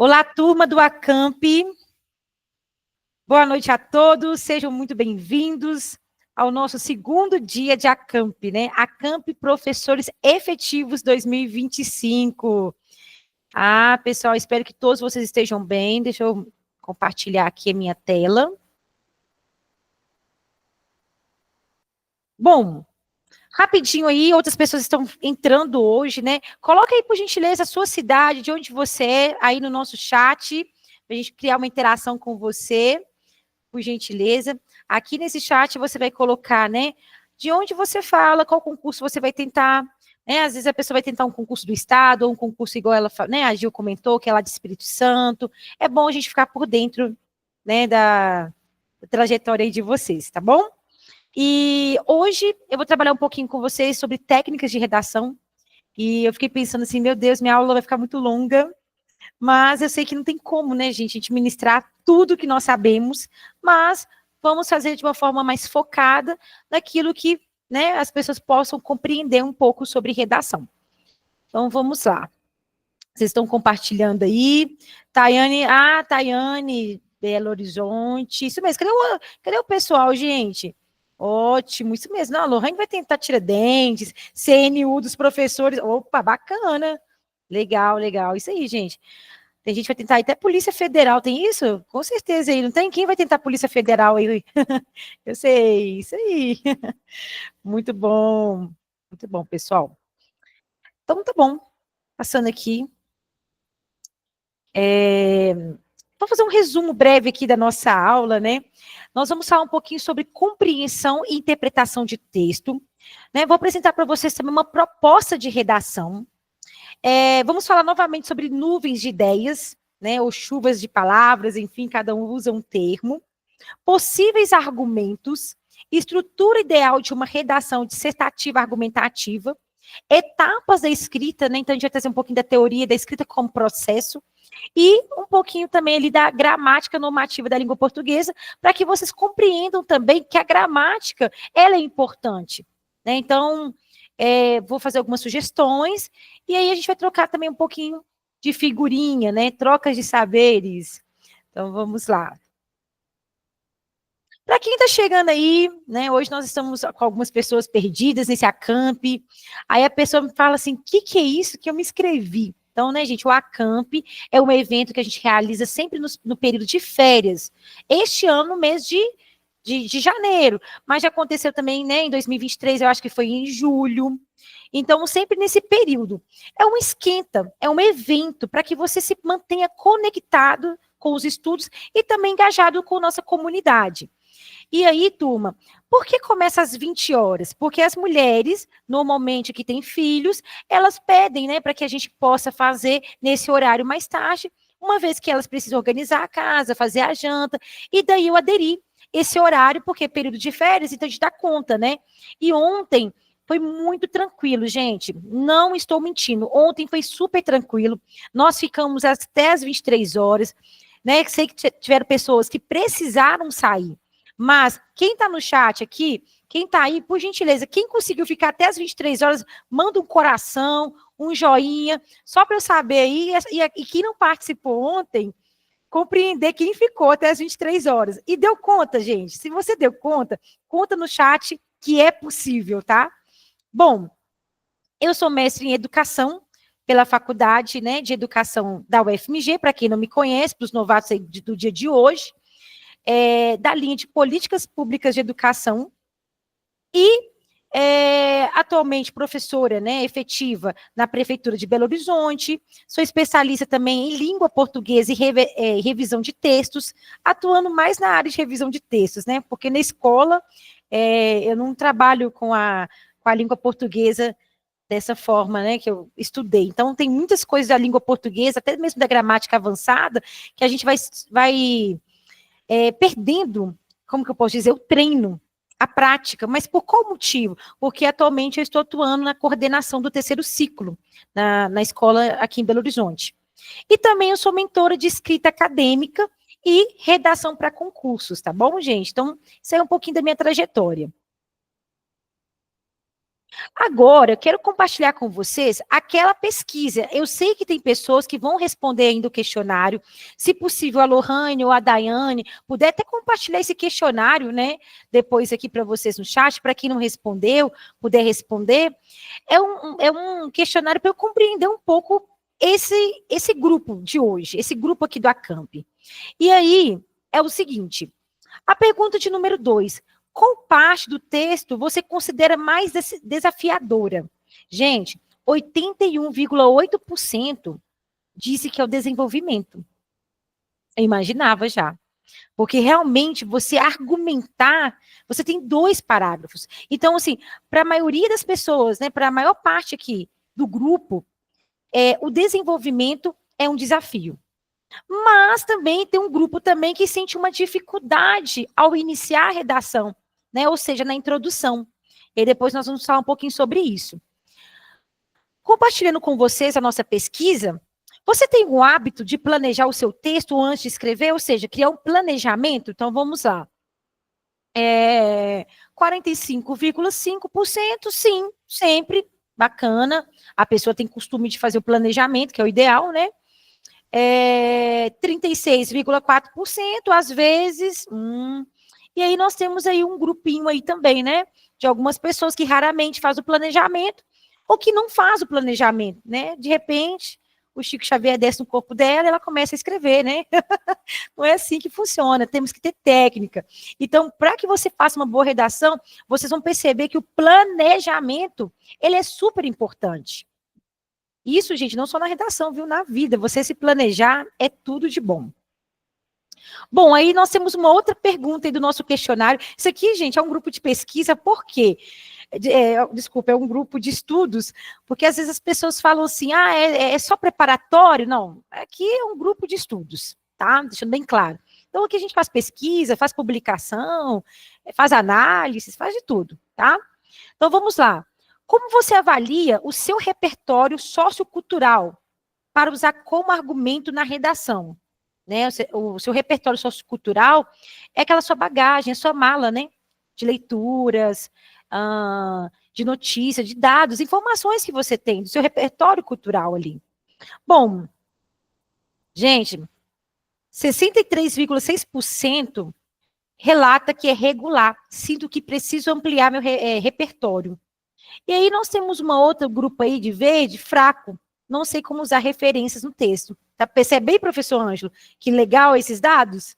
Olá, turma do Acamp. Boa noite a todos, sejam muito bem-vindos ao nosso segundo dia de Acamp, né? Acamp Professores Efetivos 2025. Pessoal, espero que todos vocês estejam bem. Deixa eu compartilhar aqui a minha tela. Bom, rapidinho aí, outras pessoas estão entrando hoje, né? Coloca aí, por gentileza, a sua cidade, de onde você é, aí no nosso chat, para a gente criar uma interação com você, por gentileza. Aqui nesse chat você vai colocar, né, de onde você fala, qual concurso você vai tentar, né? Às vezes a pessoa vai tentar um concurso do Estado, ou um concurso igual ela, né, a Gil comentou, que é lá de Espírito Santo. É bom a gente ficar por dentro, né, da trajetória aí de vocês, tá bom? E hoje eu vou trabalhar um pouquinho com vocês sobre técnicas de redação. E eu fiquei pensando assim, meu Deus, minha aula vai ficar muito longa, mas eu sei que não tem como, né, gente, a gente ministrar tudo que nós sabemos, mas vamos fazer de uma forma mais focada naquilo que, né, as pessoas possam compreender um pouco sobre redação. Então, vamos lá. Vocês estão compartilhando aí. Tayane, Belo Horizonte. Isso mesmo. Cadê o pessoal, gente? Ótimo, isso mesmo. Não, a Lohane vai tentar Tiradentes, CNU dos professores. Opa, bacana. Legal, legal. Isso aí, gente. Tem gente que vai tentar até Polícia Federal, tem isso? Com certeza aí, não tem? Quem vai tentar Polícia Federal aí? Eu sei, isso aí. Muito bom, pessoal. Então, tá bom. Passando aqui. Vou fazer um resumo breve aqui da nossa aula, né? Nós vamos falar um pouquinho sobre compreensão e interpretação de texto, né? Vou apresentar para vocês também uma proposta de redação. Vamos falar novamente sobre nuvens de ideias, né? Ou chuvas de palavras, enfim, cada um usa um termo. Possíveis argumentos, estrutura ideal de uma redação dissertativa argumentativa, etapas da escrita, né? Então a gente vai trazer um pouquinho da teoria da escrita como processo, e um pouquinho também ali da gramática normativa da língua portuguesa, para que vocês compreendam também que a gramática, ela é importante, né? Então, vou fazer algumas sugestões, e aí a gente vai trocar também um pouquinho de figurinha, né? Trocas de saberes. Então, vamos lá. Para quem está chegando aí, né? Hoje nós estamos com algumas pessoas perdidas nesse Acamp. Aí a pessoa me fala assim: o que é isso que eu me inscrevi? Então, né, gente, o Acamp é um evento que a gente realiza sempre no período de férias. Este ano, no mês de janeiro. Mas já aconteceu também, né, em 2023, eu acho que foi em julho. Então, sempre nesse período. É um esquenta, é um evento para que você se mantenha conectado com os estudos e também engajado com a nossa comunidade. E aí, turma, por que começa às 20 horas? Porque as mulheres, normalmente que têm filhos, elas pedem, né, para que a gente possa fazer nesse horário mais tarde, uma vez que elas precisam organizar a casa, fazer a janta, e daí eu aderi esse horário, porque é período de férias, então a gente dá conta, né? E ontem foi muito tranquilo, gente, não estou mentindo, ontem foi super tranquilo, nós ficamos até as 23 horas, né? Sei que tiveram pessoas que precisaram sair, mas quem está no chat aqui, quem está aí, por gentileza, quem conseguiu ficar até as 23 horas, manda um coração, um joinha, só para eu saber aí, e quem não participou ontem, compreender quem ficou até as 23 horas. E deu conta, gente. Se você deu conta, conta no chat que é possível, tá? Bom, eu sou mestre em educação pela Faculdade, né, de Educação da UFMG, para quem não me conhece, para os novatos aí do dia de hoje, da linha de Políticas Públicas de Educação, e atualmente professora, né, efetiva na Prefeitura de Belo Horizonte, sou especialista também em língua portuguesa e revisão de textos, atuando mais na área de revisão de textos, né, porque na escola eu não trabalho com a língua portuguesa dessa forma, né, que eu estudei. Então, tem muitas coisas da língua portuguesa, até mesmo da gramática avançada, que a gente vai perdendo, como que eu posso dizer, o treino, a prática. Mas por qual motivo? Porque atualmente eu estou atuando na coordenação do terceiro ciclo, na escola aqui em Belo Horizonte. E também eu sou mentora de escrita acadêmica e redação para concursos, tá bom, gente? Então, isso é um pouquinho da minha trajetória. Agora, eu quero compartilhar com vocês aquela pesquisa. Eu sei que tem pessoas que vão responder ainda o questionário. Se possível, a Lohane ou a Daiane puder até compartilhar esse questionário, né? Depois aqui para vocês no chat, para quem não respondeu, puder responder. É um questionário para eu compreender um pouco esse grupo de hoje, esse grupo aqui do Acamp. E aí, é o seguinte, a pergunta de número 2, qual parte do texto você considera mais desafiadora? Gente, 81,8% disse que é o desenvolvimento. Eu imaginava já. Porque realmente você argumentar, você tem 2 parágrafos. Então, assim, para a maioria das pessoas, né, para a maior parte aqui do grupo, o desenvolvimento é um desafio. Mas também tem um grupo também que sente uma dificuldade ao iniciar a redação, né? Ou seja, na introdução. E depois nós vamos falar um pouquinho sobre isso. Compartilhando com vocês a nossa pesquisa, você tem o hábito de planejar o seu texto antes de escrever, ou seja, criar um planejamento? Então vamos lá. 45,5%, sim, sempre, bacana. A pessoa tem costume de fazer o planejamento, que é o ideal, né? 36,4%, às vezes. E aí nós temos aí um grupinho aí também, né? De algumas pessoas que raramente fazem o planejamento ou que não faz o planejamento, né? De repente, o Chico Xavier desce no corpo dela e ela começa a escrever, né? Não é assim que funciona, temos que ter técnica. Então, para que você faça uma boa redação, vocês vão perceber que o planejamento, ele é super importante. Isso, gente, não só na redação, viu? Na vida. Você se planejar é tudo de bom. Bom, aí nós temos uma outra pergunta aí do nosso questionário. Isso aqui, gente, é um grupo de pesquisa, por quê? Desculpa, é um grupo de estudos, porque às vezes as pessoas falam assim, é só preparatório? Não, aqui é um grupo de estudos, tá? Deixando bem claro. Então, aqui a gente faz pesquisa, faz publicação, faz análises, faz de tudo, tá? Então, vamos lá. Como você avalia o seu repertório sociocultural para usar como argumento na redação? Né? O seu repertório sociocultural é aquela sua bagagem, a sua mala, né? De leituras, de notícias, de dados, informações que você tem do seu repertório cultural ali. Bom, gente, 63,6% relata que é regular, sinto que preciso ampliar meu repertório. E aí nós temos uma outra grupo aí de verde, fraco, não sei como usar referências no texto. Tá? Percebe aí, professor Ângelo, que legal esses dados?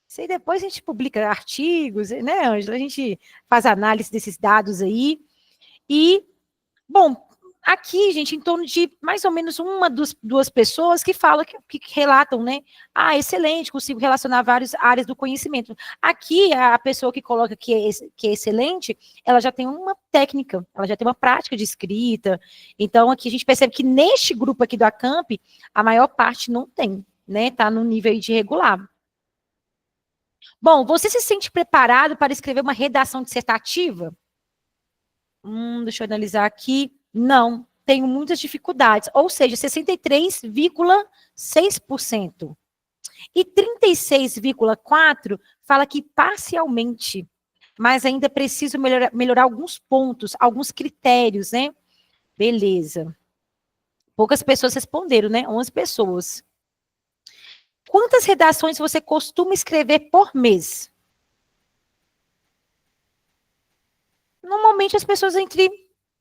Isso aí depois a gente publica artigos, né, Ângelo? A gente faz análise desses dados aí. E, bom, aqui, gente, em torno de mais ou menos duas pessoas que falam, que relatam, né? Excelente, consigo relacionar várias áreas do conhecimento. Aqui, a pessoa que coloca que é excelente, ela já tem uma técnica, ela já tem uma prática de escrita. Então, aqui a gente percebe que neste grupo aqui do Acamp, a maior parte não tem, né? Tá no nível de regular. Bom, você se sente preparado para escrever uma redação dissertativa? Deixa eu analisar aqui. Não, tenho muitas dificuldades. Ou seja, 63,6%. E 36,4% fala que parcialmente, mas ainda preciso melhorar alguns pontos, alguns critérios, né? Beleza. Poucas pessoas responderam, né? 11 pessoas. Quantas redações você costuma escrever por mês? Normalmente as pessoas entre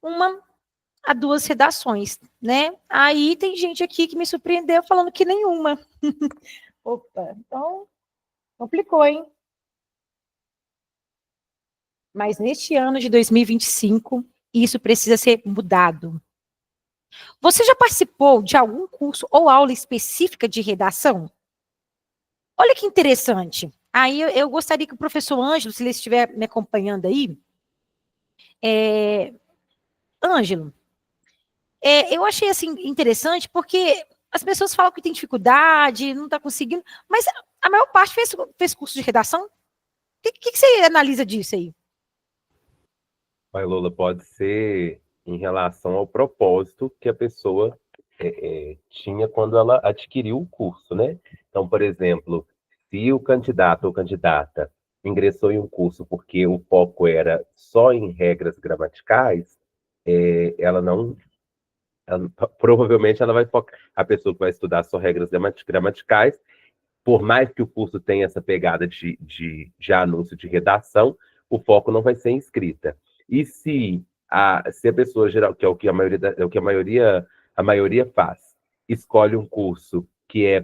1 a 2 redações, né? Aí tem gente aqui que me surpreendeu falando que nenhuma. Opa, então complicou, hein? Mas neste ano de 2025, isso precisa ser mudado. Você já participou de algum curso ou aula específica de redação? Olha que interessante. Aí eu gostaria que o professor Ângelo, se ele estiver me acompanhando aí, Ângelo, eu achei assim interessante porque as pessoas falam que tem dificuldade, não está conseguindo, mas a maior parte fez curso de redação. O que você analisa disso aí? Pai Lola, pode ser em relação ao propósito que a pessoa tinha quando ela adquiriu o curso, né? Então, por exemplo, se o candidato ou candidata ingressou em um curso porque o foco era só em regras gramaticais, ela não... provavelmente ela vai focar... A pessoa que vai estudar só regras gramaticais, por mais que o curso tenha essa pegada de anúncio de redação, o foco não vai ser em escrita. E se a pessoa geral, que é o que a maioria, é o que a maioria faz, escolhe um curso que é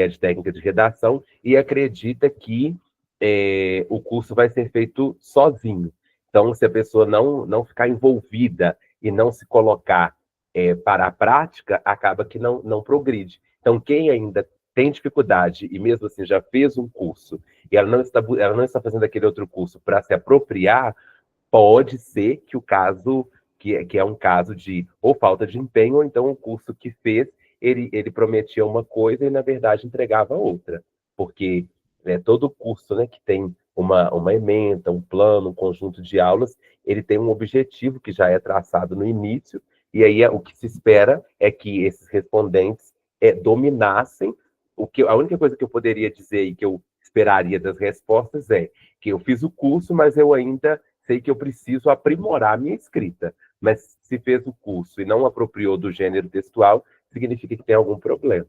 de técnica de redação e acredita que o curso vai ser feito sozinho. Então, se a pessoa não ficar envolvida e não se colocar para a prática, acaba que não progride. Então, quem ainda tem dificuldade e mesmo assim já fez um curso e ela não está fazendo aquele outro curso para se apropriar, pode ser que o caso, que é um caso de ou falta de empenho, ou então o curso que fez, ele prometia uma coisa e, na verdade, entregava outra. Porque todo curso, né, que tem uma ementa, um plano, um conjunto de aulas, ele tem um objetivo que já é traçado no início, e aí o que se espera é que esses respondentes dominassem a única coisa que eu poderia dizer e que eu esperaria das respostas é que eu fiz o curso, mas eu ainda sei que eu preciso aprimorar a minha escrita. Mas se fez o curso e não apropriou do gênero textual, significa que tem algum problema.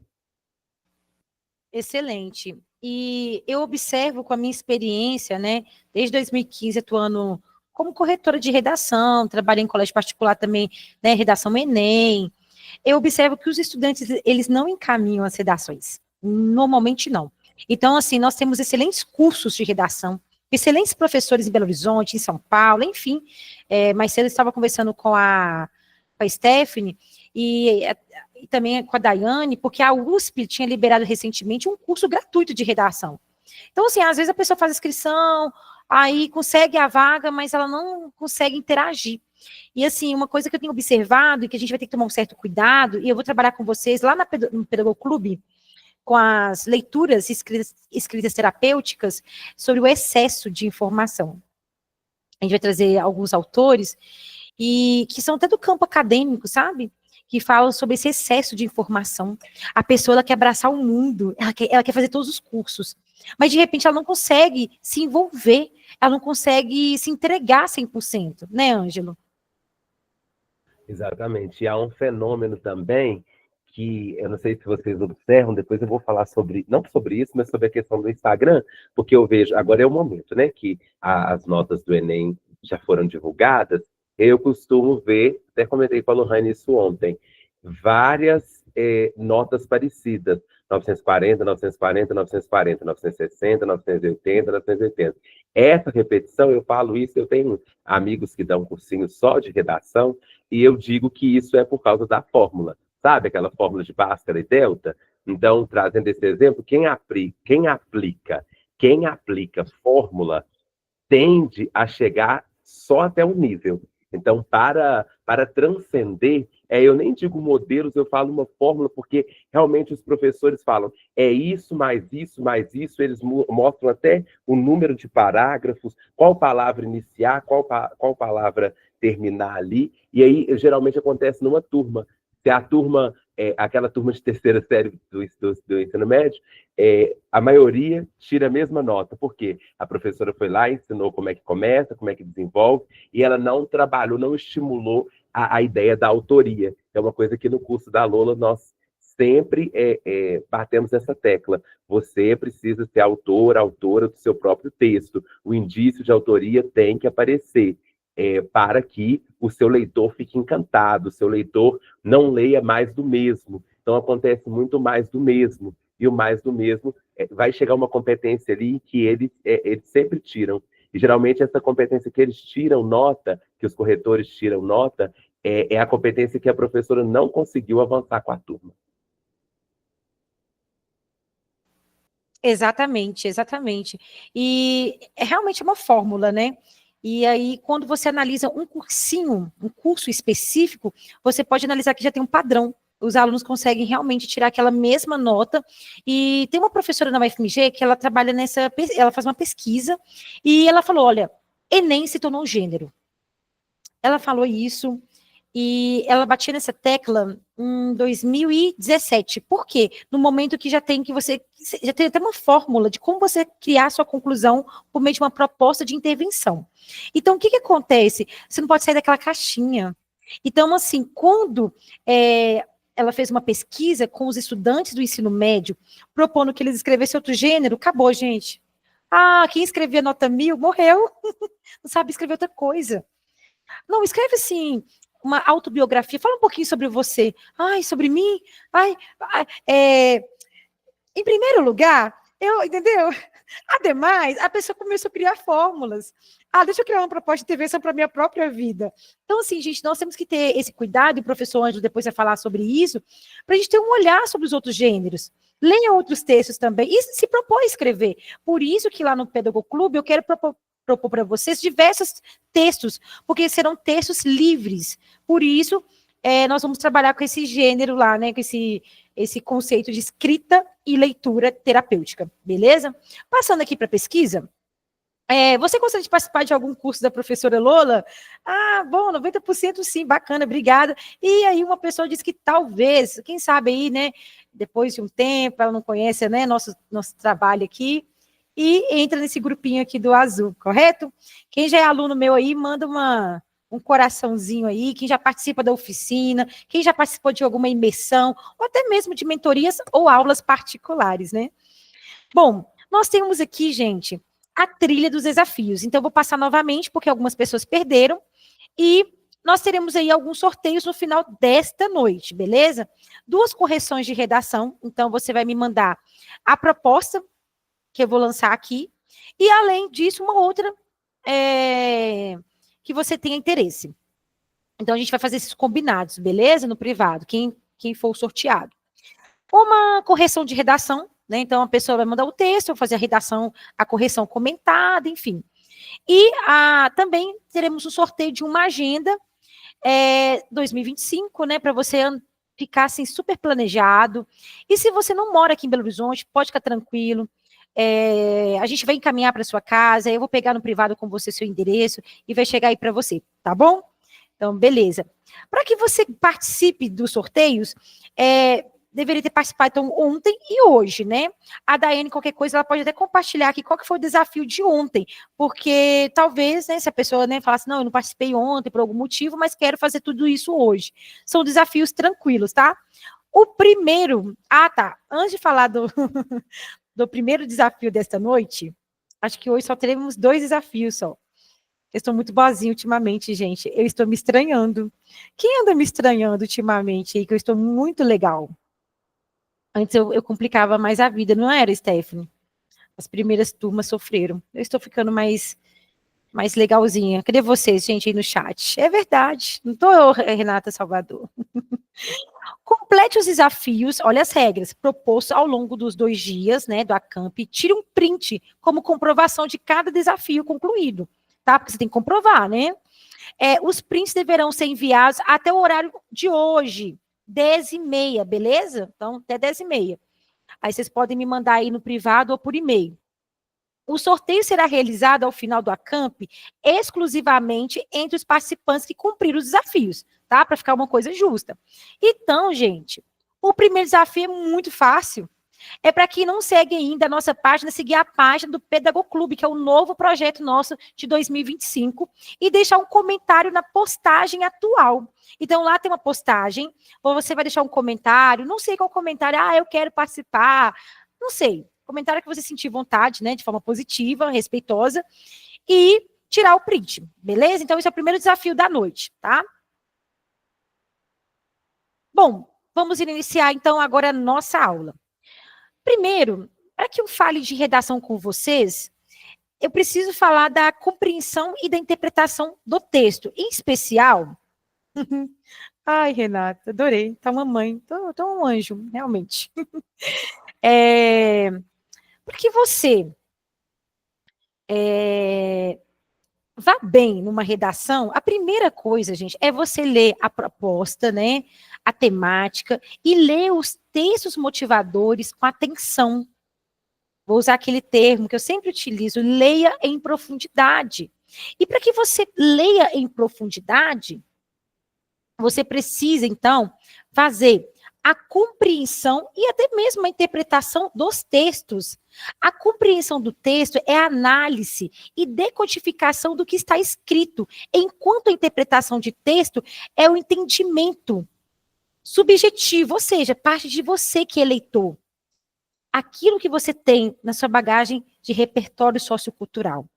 Excelente. E eu observo com a minha experiência, né, desde 2015 atuando como corretora de redação, trabalhei em colégio particular também, né, redação Enem. Eu observo que os estudantes, eles não encaminham as redações. Normalmente não. Então, assim, nós temos excelentes cursos de redação, excelentes professores em Belo Horizonte, em São Paulo, enfim. Mais cedo eu estava conversando com a Stephanie e também com a Daiane, porque a USP tinha liberado recentemente um curso gratuito de redação. Então, assim, às vezes a pessoa faz inscrição, aí consegue a vaga, mas ela não consegue interagir. E, assim, uma coisa que eu tenho observado e que a gente vai ter que tomar um certo cuidado, e eu vou trabalhar com vocês lá no Pedagogo Clube, com as leituras escritas terapêuticas sobre o excesso de informação. A gente vai trazer alguns autores e que são até do campo acadêmico, sabe? Que falam sobre esse excesso de informação. A pessoa ela quer abraçar o mundo, ela quer fazer todos os cursos, mas de repente ela não consegue se envolver, ela não consegue se entregar 100%, né, Ângelo? Exatamente. E há um fenômeno também que eu não sei se vocês observam, depois eu vou falar sobre, não sobre isso, mas sobre a questão do Instagram, porque eu vejo, agora é o momento, né, que as notas do Enem já foram divulgadas, eu costumo ver, até comentei com a Lohane isso ontem, várias notas parecidas, 940, 940, 940, 960, 980, 980. Essa repetição, eu falo isso, eu tenho amigos que dão cursinho só de redação, e eu digo que isso é por causa da fórmula. Sabe aquela fórmula de Bhaskara e delta? Então, trazendo esse exemplo, quem aplica fórmula tende a chegar só até um nível. Então, para transcender, eu nem digo modelos, eu falo uma fórmula, porque realmente os professores falam, é isso, mais isso, mais isso, eles mostram até o número de parágrafos, qual palavra iniciar, qual palavra terminar ali, e aí geralmente acontece numa turma. Se a turma, aquela turma de terceira série do ensino médio, a maioria tira a mesma nota, porque a professora foi lá, ensinou como é que começa, como é que desenvolve, e ela não trabalhou, não estimulou a ideia da autoria. É uma coisa que no curso da Lola nós sempre batemos essa tecla. Você precisa ser autora do seu próprio texto. O indício de autoria tem que aparecer. Para que o seu leitor fique encantado, o seu leitor não leia mais do mesmo. Então, acontece muito mais do mesmo. E o mais do mesmo vai chegar uma competência ali que eles sempre tiram. E, geralmente, essa competência que eles tiram nota, que os corretores tiram nota, é a competência que a professora não conseguiu avançar com a turma. Exatamente, exatamente. E é realmente uma fórmula, né? E aí, quando você analisa um cursinho, um curso específico, você pode analisar que já tem um padrão. Os alunos conseguem realmente tirar aquela mesma nota. E tem uma professora na UFMG que ela trabalha ela faz uma pesquisa, e ela falou: olha, Enem se tornou um gênero. Ela falou isso, e ela batia nessa tecla em 2017. Por quê? No momento que já tem já tem até uma fórmula de como você criar sua conclusão por meio de uma proposta de intervenção. Então, o que acontece? Você não pode sair daquela caixinha. Então, assim, quando ela fez uma pesquisa com os estudantes do ensino médio, propondo que eles escrevessem outro gênero, acabou, gente. Ah, quem escrevia nota 1000 morreu, não sabe escrever outra coisa. Não, escreve assim, uma autobiografia, fala um pouquinho sobre você. Ai, sobre mim? Ai, em primeiro lugar, entendeu? Ademais, a pessoa começou a criar fórmulas. Ah, deixa eu criar uma proposta de intervenção para a minha própria vida. Então, assim, gente, nós temos que ter esse cuidado, e o professor Ângelo depois vai falar sobre isso, para a gente ter um olhar sobre os outros gêneros. Leia outros textos também, e se propõe a escrever. Por isso que lá no Pedagogo Clube eu quero propor para vocês diversos textos, porque serão textos livres. Por isso, nós vamos trabalhar com esse gênero lá, né, com esse conceito de escrita e leitura terapêutica, beleza? Passando aqui para a pesquisa, você gostaria de participar de algum curso da professora Lola? Ah, bom, 90% sim, bacana, obrigada. E aí uma pessoa disse que talvez, quem sabe aí, né, depois de um tempo, ela não conhece, né, nosso trabalho aqui, e entra nesse grupinho aqui do azul, correto? Quem já é aluno meu aí, manda um coraçãozinho aí, quem já participa da oficina, quem já participou de alguma imersão, ou até mesmo de mentorias ou aulas particulares, né? Bom, nós temos aqui, gente, a trilha dos desafios. Então, eu vou passar novamente, porque algumas pessoas perderam, e nós teremos aí alguns sorteios no final desta noite, beleza? 2 correções de redação, então você vai me mandar a proposta, que eu vou lançar aqui, e além disso, uma outra que você tenha interesse. Então, a gente vai fazer esses combinados, beleza? No privado, quem for sorteado. Uma correção de redação, né? Então, a pessoa vai mandar o texto, eu vou fazer a redação, a correção comentada, enfim. E também teremos o sorteio de uma agenda 2025, né? Para você ficar assim, super planejado. E se você não mora aqui em Belo Horizonte, pode ficar tranquilo. A gente vai encaminhar para sua casa, eu vou pegar no privado com você seu endereço e vai chegar aí para você, tá bom? Então, beleza. Para que você participe dos sorteios, deveria ter participado então, ontem e hoje, né? A Daiane, qualquer coisa, ela pode até compartilhar aqui qual que foi o desafio de ontem, porque talvez, né, se a pessoa, né, falasse, não, eu não participei ontem por algum motivo, mas quero fazer tudo isso hoje. São desafios tranquilos, tá? O primeiro, antes de falar do primeiro desafio desta noite, acho que hoje só teremos 2 desafios só. Eu estou muito boazinha ultimamente, gente. Eu estou me estranhando. Quem anda me estranhando ultimamente aí, que eu estou muito legal? Antes eu complicava mais a vida, não era, Stephanie? As primeiras turmas sofreram. Eu estou ficando mais legalzinha. Cadê vocês, gente, aí no chat? É verdade. Não estou eu, Renata Salvador. Complete os desafios, olha as regras, propostos ao longo dos 2 dias, né, do Acamp. Tire um print como comprovação de cada desafio concluído, tá? Porque você tem que comprovar, né? Os prints deverão ser enviados até o horário de hoje, 10h30, beleza? Então, até 10h30. Aí vocês podem me mandar aí no privado ou por e-mail. O sorteio será realizado ao final do Acamp exclusivamente entre os participantes que cumpriram os desafios, tá? Para ficar uma coisa justa. Então, gente, o primeiro desafio é muito fácil. É para quem não segue ainda a nossa página, seguir a página do Pedagogo Clube, que é o novo projeto nosso de 2025, e deixar um comentário na postagem atual. Então, lá tem uma postagem, ou você vai deixar um comentário, não sei qual comentário, eu quero participar, não sei. Comentário que você sentir vontade, né, de forma positiva, respeitosa, e tirar o print, beleza? Então, esse é o primeiro desafio da noite, tá? Bom, vamos iniciar, então, agora a nossa aula. Primeiro, para que eu fale de redação com vocês, eu preciso falar da compreensão e da interpretação do texto, em especial... Ai, Renata, adorei, tá uma mãe, tô um anjo, realmente. Porque você vá bem numa redação, a primeira coisa, gente, é você ler a proposta, né, a temática, e ler os textos motivadores com atenção. Vou usar aquele termo que eu sempre utilizo, leia em profundidade. E para que você leia em profundidade, você precisa, então, fazer a compreensão e até mesmo a interpretação dos textos. A compreensão do texto é a análise e decodificação do que está escrito, enquanto a interpretação de texto é o entendimento subjetivo, ou seja, parte de você que é leitor. Aquilo que você tem na sua bagagem de repertório sociocultural,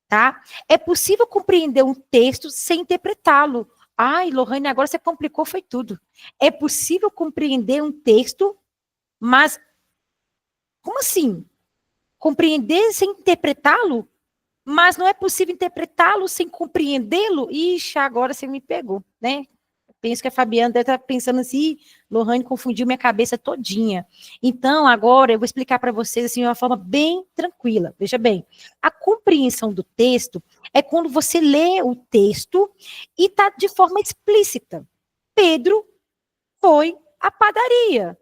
tá? É possível compreender um texto sem interpretá-lo. Ai, Lohane, agora você complicou, foi tudo. É possível compreender um texto, mas como assim? Compreender sem interpretá-lo? Mas não é possível interpretá-lo sem compreendê-lo? Ixi, agora você me pegou, né? Penso que a Fabiana deve estar pensando assim, Lohane confundiu minha cabeça todinha. Então, agora eu vou explicar para vocês assim, de uma forma bem tranquila. Veja bem, a compreensão do texto é quando você lê o texto e está de forma explícita. Pedro foi à padaria.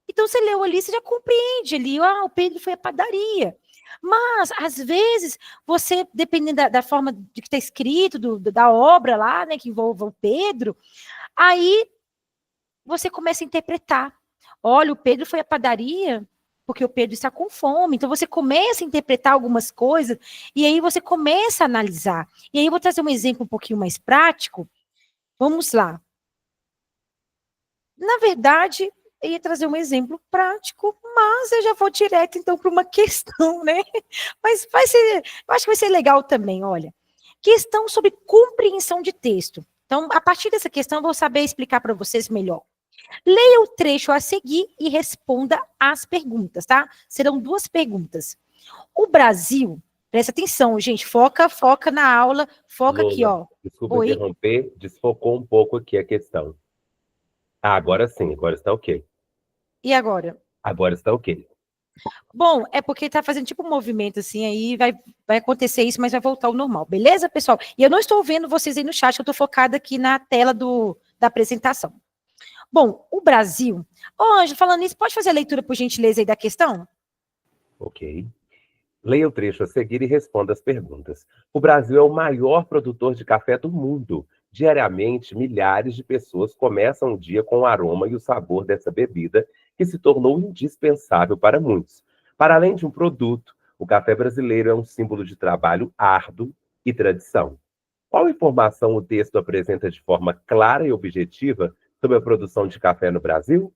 Então, você leu ali, você já compreende ali, o Pedro foi à padaria. Mas, às vezes, você, dependendo da forma de que está escrito, da obra lá, né, que envolve o Pedro, aí você começa a interpretar. Olha, o Pedro foi à padaria porque o Pedro está com fome. Então, você começa a interpretar algumas coisas e aí você começa a analisar. E aí eu vou trazer um exemplo um pouquinho mais prático. Vamos lá. Na verdade, eu ia trazer um exemplo prático, mas eu já vou direto, então, para uma questão, né? Mas vai ser, eu acho que vai ser legal também, olha. Questão sobre compreensão de texto. Então, a partir dessa questão, eu vou saber explicar para vocês melhor. Leia o trecho a seguir e responda as perguntas, tá? Serão 2 perguntas. O Brasil, presta atenção, gente, foca na aula, foca aqui, Lola, ó. desculpa Oi, interromper, desfocou um pouco aqui a questão. Ah, agora sim, agora está ok. e agora? Agora está ok. Bom, é porque tá fazendo tipo um movimento assim, aí vai acontecer isso, mas vai voltar ao normal, beleza, pessoal? E eu não estou vendo vocês aí no chat, eu estou focada aqui na tela da apresentação. Bom, o Brasil. Ô, Ângelo, falando nisso, pode fazer a leitura, por gentileza, aí da questão? Ok. Leia o trecho a seguir e responda as perguntas. O Brasil é o maior produtor de café do mundo. Diariamente, milhares de pessoas começam o dia com o aroma e o sabor dessa bebida, que se tornou indispensável para muitos. Para além de um produto, o café brasileiro é um símbolo de trabalho árduo e tradição. Qual informação o texto apresenta de forma clara e objetiva sobre a produção de café no Brasil?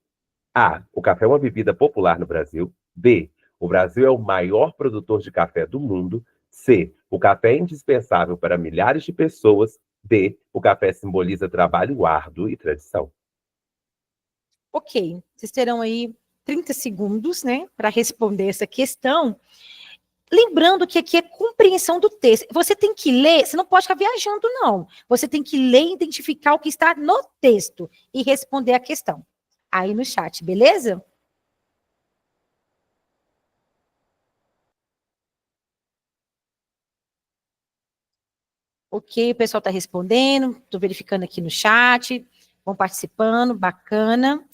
A. O café é uma bebida popular no Brasil. B. O Brasil é o maior produtor de café do mundo. C. O café é indispensável para milhares de pessoas. D. O café simboliza trabalho árduo e tradição. Ok, vocês terão aí 30 segundos, né, para responder essa questão. Lembrando que aqui é compreensão do texto. Você tem que ler, você não pode ficar viajando, não. Você tem que ler e identificar o que está no texto e responder a questão. Aí no chat, beleza? Ok, o pessoal está respondendo, estou verificando aqui no chat, vão participando, bacana.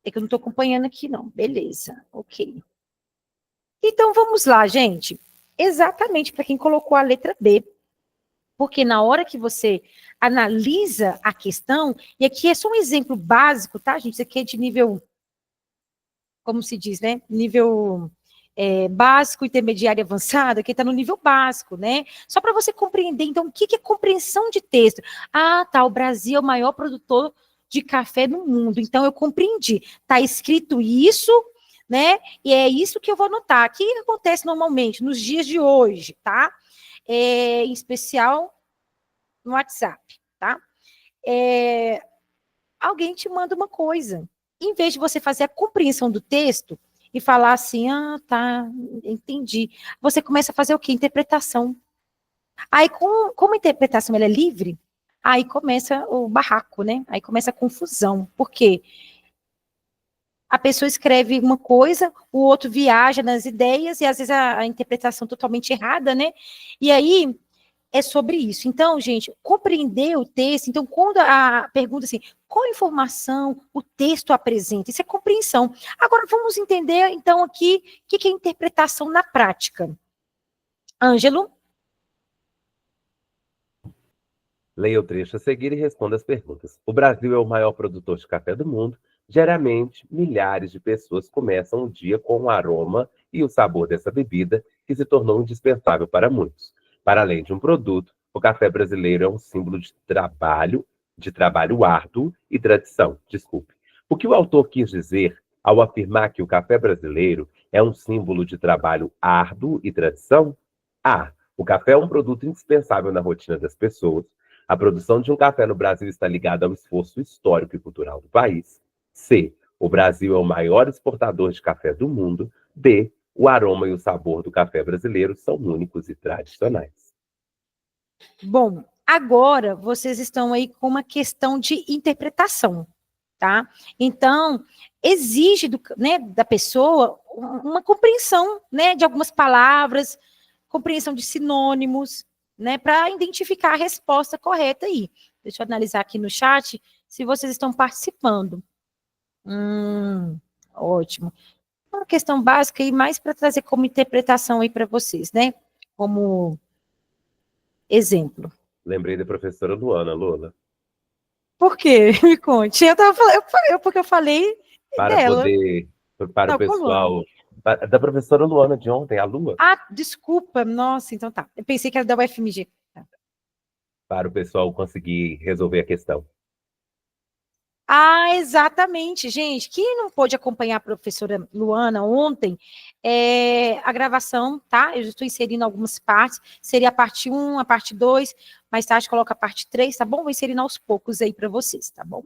É que eu não estou acompanhando aqui, não. Beleza, ok. Então vamos lá, gente. Exatamente para quem colocou a letra B. Porque na hora que você analisa a questão, e aqui é só um exemplo básico, tá, gente? Isso aqui é de nível, como se diz, né? Nível básico, intermediário e avançado, aqui está no nível básico, né? Só para você compreender, então, o que é compreensão de texto? Ah, tá, o Brasil é o maior produtor de café no mundo, então eu compreendi. Está escrito isso, né? E é isso que eu vou anotar. O que acontece normalmente nos dias de hoje, tá? Em especial no WhatsApp, tá? Alguém te manda uma coisa. Em vez de você fazer a compreensão do texto e falar assim, ah, tá, entendi. Você começa a fazer o quê? Interpretação. Aí, como a interpretação ela é livre, aí começa o barraco, né? Aí começa a confusão. Por quê? A pessoa escreve uma coisa, o outro viaja nas ideias, e às vezes a interpretação totalmente errada, né? E aí é sobre isso. Então, gente, compreender o texto. Então, quando a pergunta assim, qual informação o texto apresenta? Isso é compreensão. Agora, vamos entender, então, aqui, o que é interpretação na prática. Ângelo? Leia o trecho a seguir e responda as perguntas. O Brasil é o maior produtor de café do mundo. Geralmente, milhares de pessoas começam o dia com o aroma e o sabor dessa bebida, que se tornou indispensável para muitos. Para além de um produto, o café brasileiro é um símbolo de trabalho árduo e tradição. Desculpe. O que o autor quis dizer ao afirmar que o café brasileiro é um símbolo de trabalho árduo e tradição? A. O café é um produto indispensável na rotina das pessoas. A produção de um café no Brasil está ligada ao esforço histórico e cultural do país. C. O Brasil é o maior exportador de café do mundo. D. O aroma e o sabor do café brasileiro são únicos e tradicionais. Bom, agora vocês estão aí com uma questão de interpretação, tá? Então, exige né, da pessoa uma compreensão, né, de algumas palavras, compreensão de sinônimos, né, para identificar a resposta correta aí. Deixa eu analisar aqui no chat se vocês estão participando. Ótimo. Uma questão básica e mais para trazer como interpretação aí para vocês, né? Como exemplo. Lembrei da professora Luana, Lola. Por quê? Me conte. Eu tava falando, porque eu falei Para dela. poder, para Não, o pessoal, da professora Luana de ontem, a Lua. Ah, desculpa. Nossa, então tá. Eu pensei que era da UFMG. Tá. Para o pessoal conseguir resolver a questão. Ah, exatamente, gente. Quem não pôde acompanhar a professora Luana ontem, a gravação, tá? Eu já estou inserindo algumas partes. Seria a parte 1, a parte 2, mais tarde coloca a parte 3, tá bom? Vou inserindo aos poucos aí para vocês, tá bom?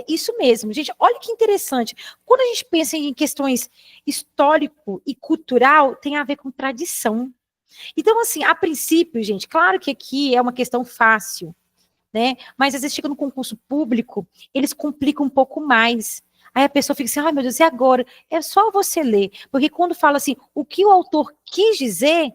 Isso mesmo, gente. Olha que interessante. Quando a gente pensa em questões histórico e cultural, tem a ver com tradição. Então, assim, a princípio, gente, claro que aqui é uma questão fácil, né? Mas às vezes chega no concurso público, eles complicam um pouco mais. Aí a pessoa fica assim, ai meu Deus, e agora? É só você ler. Porque quando fala assim, o que o autor quis dizer,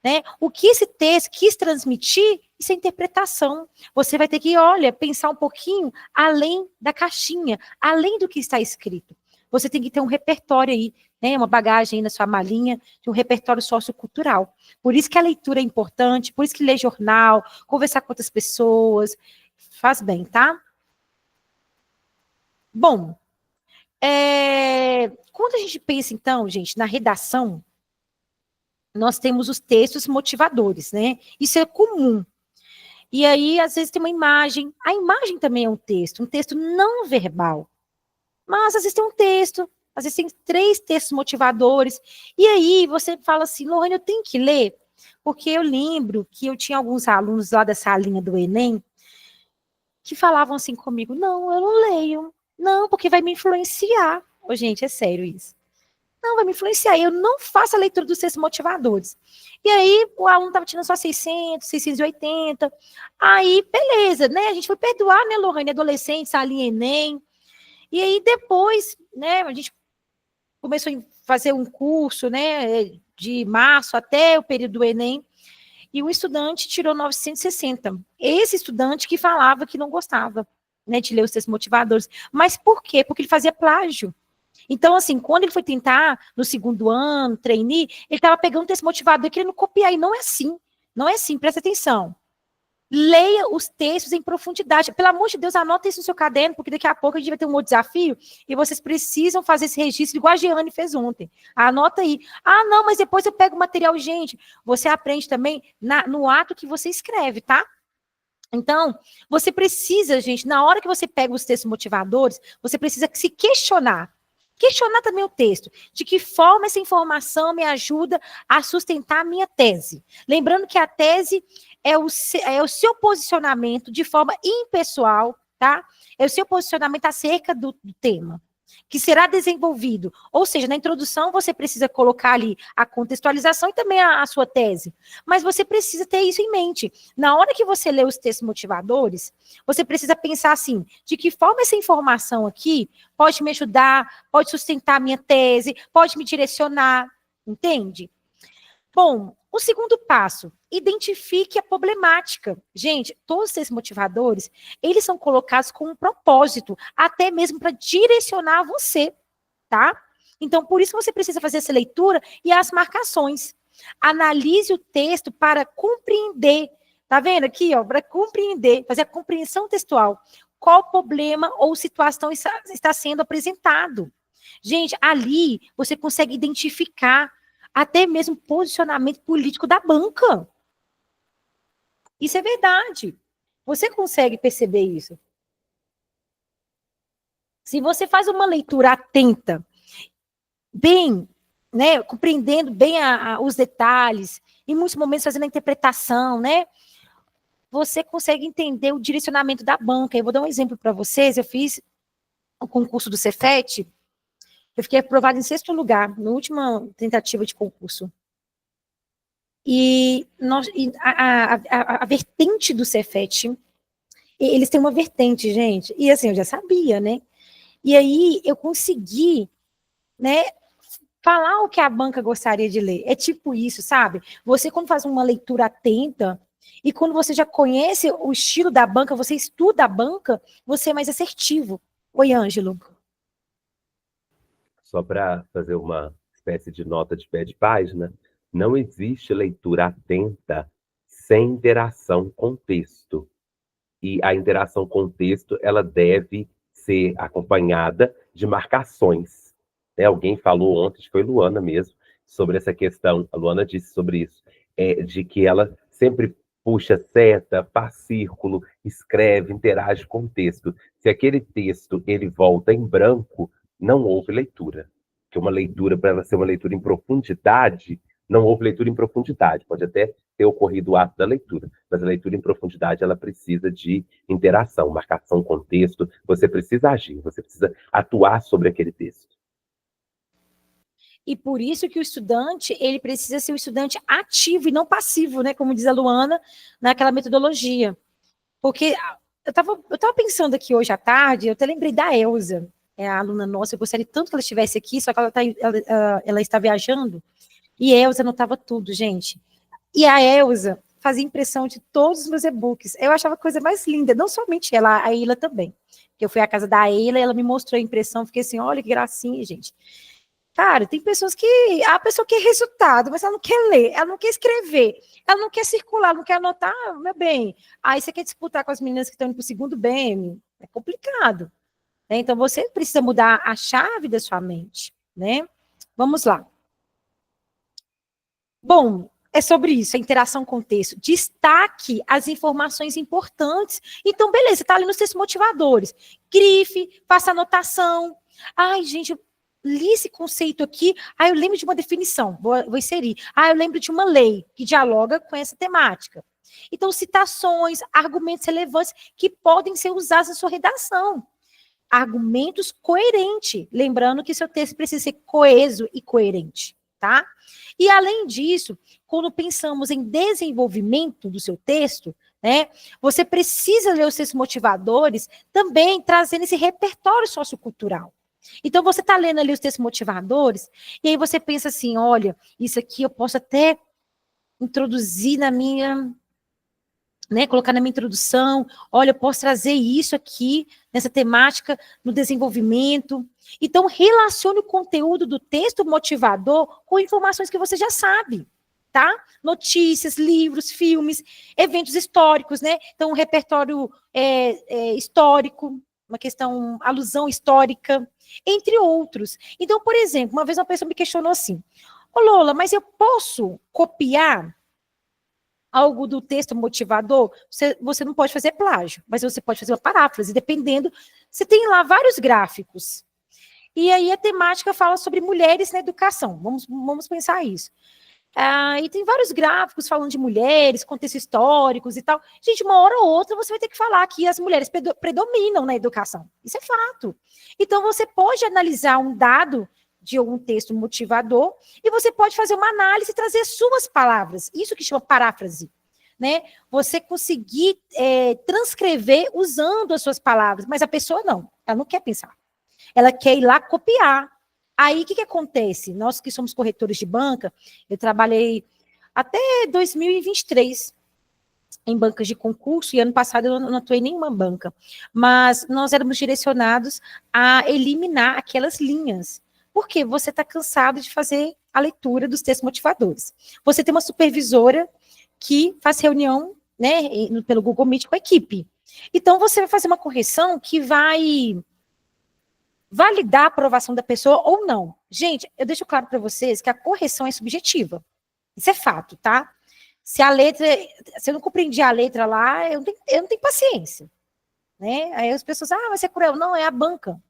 né? O que esse texto quis transmitir, isso é interpretação. Você vai ter que, olha, pensar um pouquinho além da caixinha, além do que está escrito. Você tem que ter um repertório aí, né? Uma bagagem aí na sua malinha de um repertório sociocultural. Por isso que a leitura é importante, por isso que ler jornal, conversar com outras pessoas, faz bem, tá? Bom, quando a gente pensa, então, gente, na redação, nós temos os textos motivadores, né? Isso é comum. E aí, às vezes, tem uma imagem. A imagem também é um texto não verbal. Mas, às vezes, tem um texto, às vezes, tem 3 textos motivadores. E aí, você fala assim, Lohane, eu tenho que ler? Porque eu lembro que eu tinha alguns alunos lá da salinha do Enem que falavam assim comigo, não, eu não leio. Não, porque vai me influenciar. Ô, gente, é sério isso. Não, vai me influenciar. Eu não faço a leitura dos textos motivadores. E aí, o aluno estava tirando só 600, 680. Aí, beleza, né? A gente foi perdoar, né, Lohane? Adolescente, salinha Enem. E aí, depois, né, a gente começou a fazer um curso, né, de março até o período do Enem. E um estudante tirou 960. Esse estudante que falava que não gostava, né, de ler os textos motivadores. Mas por quê? Porque ele fazia plágio. Então, assim, quando ele foi tentar, no segundo ano, trainee, ele estava pegando um texto motivador e querendo copiar, e não é assim. Não é assim, presta atenção. Leia os textos em profundidade. Pelo amor de Deus, anota isso no seu caderno, porque daqui a pouco a gente vai ter um outro desafio, e vocês precisam fazer esse registro, igual a Giane fez ontem. Anota aí. Ah, não, mas depois eu pego o material. Gente, você aprende também no ato que você escreve, tá? Então, você precisa, gente, na hora que você pega os textos motivadores, você precisa se questionar. Questionar também o texto. De que forma essa informação me ajuda a sustentar a minha tese? Lembrando que a tese é o seu posicionamento de forma impessoal, tá? É o seu posicionamento acerca do tema, que será desenvolvido. Ou seja, na introdução você precisa colocar ali a contextualização e também a sua tese. Mas você precisa ter isso em mente. Na hora que você lê os textos motivadores, você precisa pensar assim, de que forma essa informação aqui pode me ajudar, pode sustentar a minha tese, pode me direcionar, entende? Bom, o segundo passo, identifique a problemática. Gente, todos esses motivadores, eles são colocados com um propósito, até mesmo para direcionar você, tá? Então, por isso você precisa fazer essa leitura e as marcações. Analise o texto para compreender. Tá vendo aqui, ó? Para compreender, fazer a compreensão textual. qual problema ou situação está sendo apresentado. Gente, ali você consegue identificar até mesmo posicionamento político da banca. Isso é verdade. Você consegue perceber isso. Se você faz uma leitura atenta, bem, né, compreendendo bem os detalhes, em muitos momentos fazendo a interpretação, né, você consegue entender o direcionamento da banca. Eu vou dar um exemplo para vocês. Eu fiz o concurso do Cefet, eu fiquei aprovada em 6º lugar, na última tentativa de concurso. E a vertente do Cefet, eles têm uma vertente, gente, e assim, eu já sabia, né? E aí eu consegui, né, falar o que a banca gostaria de ler. É tipo isso, sabe? Você, quando faz uma leitura atenta, e quando você já conhece o estilo da banca, você estuda a banca, você é mais assertivo. Oi, Ângelo. Só para fazer uma espécie de nota de pé de página, não existe leitura atenta sem interação com o texto. E a interação com o texto, ela deve ser acompanhada de marcações. Né? Alguém falou ontem, acho que foi Luana mesmo, sobre essa questão, a Luana disse sobre isso, de que ela sempre puxa seta, faz círculo, escreve, interage com o texto. Se aquele texto ele volta em branco, não houve leitura. Porque uma leitura, para ela ser uma leitura em profundidade, não houve leitura em profundidade. Pode até ter ocorrido o ato da leitura, mas a leitura em profundidade ela precisa de interação, marcação, contexto. Você precisa agir, você precisa atuar sobre aquele texto. E por isso que o estudante, ele precisa ser um estudante ativo e não passivo, né? Como diz a Luana, naquela metodologia. Porque eu tava pensando aqui hoje à tarde, eu até lembrei da Elza, é a aluna nossa, eu gostaria tanto que ela estivesse aqui, só que ela está viajando, e a Elza anotava tudo, gente. E a Elza fazia impressão de todos os meus e-books. Eu achava a coisa mais linda, não somente ela, a Eila também. Eu fui à casa da Eila e ela me mostrou a impressão, fiquei assim, olha que gracinha, gente. Cara, tem pessoas que... A pessoa quer resultado, mas ela não quer ler, ela não quer escrever, ela não quer circular, ela não quer anotar, meu bem. Aí você quer disputar com as meninas que estão indo para o 2º BM, é complicado. Né? Então, você precisa mudar a chave da sua mente, né? Vamos lá. Bom, é sobre isso, a interação com o texto. Destaque as informações importantes. Então, beleza, está ali nos textos motivadores. Grife, faça anotação. Ai, gente, eu li esse conceito aqui, eu lembro de uma definição, vou inserir. Eu lembro de uma lei que dialoga com essa temática. Então, citações, argumentos relevantes que podem ser usados na sua redação. Argumentos coerentes, lembrando que seu texto precisa ser coeso e coerente, tá? E, além disso, quando pensamos em desenvolvimento do seu texto, né, você precisa ler os textos motivadores também trazendo esse repertório sociocultural. Então, você está lendo ali os textos motivadores, e aí você pensa assim, olha, isso aqui eu posso até introduzir na minha, né, colocar na minha introdução, olha, eu posso trazer isso aqui, nessa temática, no desenvolvimento. Então, relacione o conteúdo do texto motivador com informações que você já sabe, tá? Notícias, livros, filmes, eventos históricos, né? Então, um repertório histórico, uma questão, alusão histórica, entre outros. Então, por exemplo, uma vez uma pessoa me questionou assim, ô Lola, mas eu posso copiar algo do texto motivador? Você não pode fazer plágio, mas você pode fazer uma paráfrase, dependendo, você tem lá vários gráficos. E aí a temática fala sobre mulheres na educação, vamos pensar isso. E tem vários gráficos falando de mulheres, contextos históricos e tal. Gente, uma hora ou outra você vai ter que falar que as mulheres predominam na educação. Isso é fato. Então, você pode analisar um dado de algum texto motivador e você pode fazer uma análise e trazer suas palavras. Isso que chama paráfrase. Né? Você conseguir transcrever usando as suas palavras, mas a pessoa não. Ela não quer pensar. Ela quer ir lá copiar. Aí, o que acontece? Nós que somos corretores de banca, eu trabalhei até 2023 em bancas de concurso, e ano passado eu não atuei em nenhuma banca, mas nós éramos direcionados a eliminar aquelas linhas, porque você está cansado de fazer a leitura dos textos motivadores. Você tem uma supervisora que faz reunião, né, pelo Google Meet com a equipe. Então, você vai fazer uma correção que vai validar a aprovação da pessoa ou não. Gente, eu deixo claro para vocês que a correção é subjetiva. Isso é fato, tá? Se eu não compreendi a letra lá, eu não tenho paciência. Né? Aí as pessoas, vai ser cruel. Não, é a banca,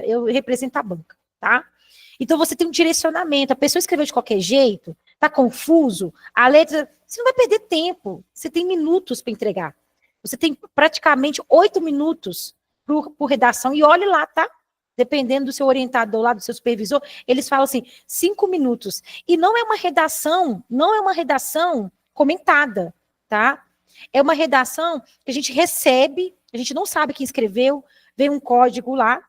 eu represento a banca, tá? Então você tem um direcionamento, a pessoa escreveu de qualquer jeito, tá confuso, a letra, você não vai perder tempo, você tem minutos para entregar. Você tem praticamente 8 minutos por redação, e olhe lá, tá? Dependendo do seu orientador lá, do seu supervisor, eles falam assim, 5 minutos. E não é uma redação comentada, tá? É uma redação que a gente recebe, a gente não sabe quem escreveu, vem um código lá,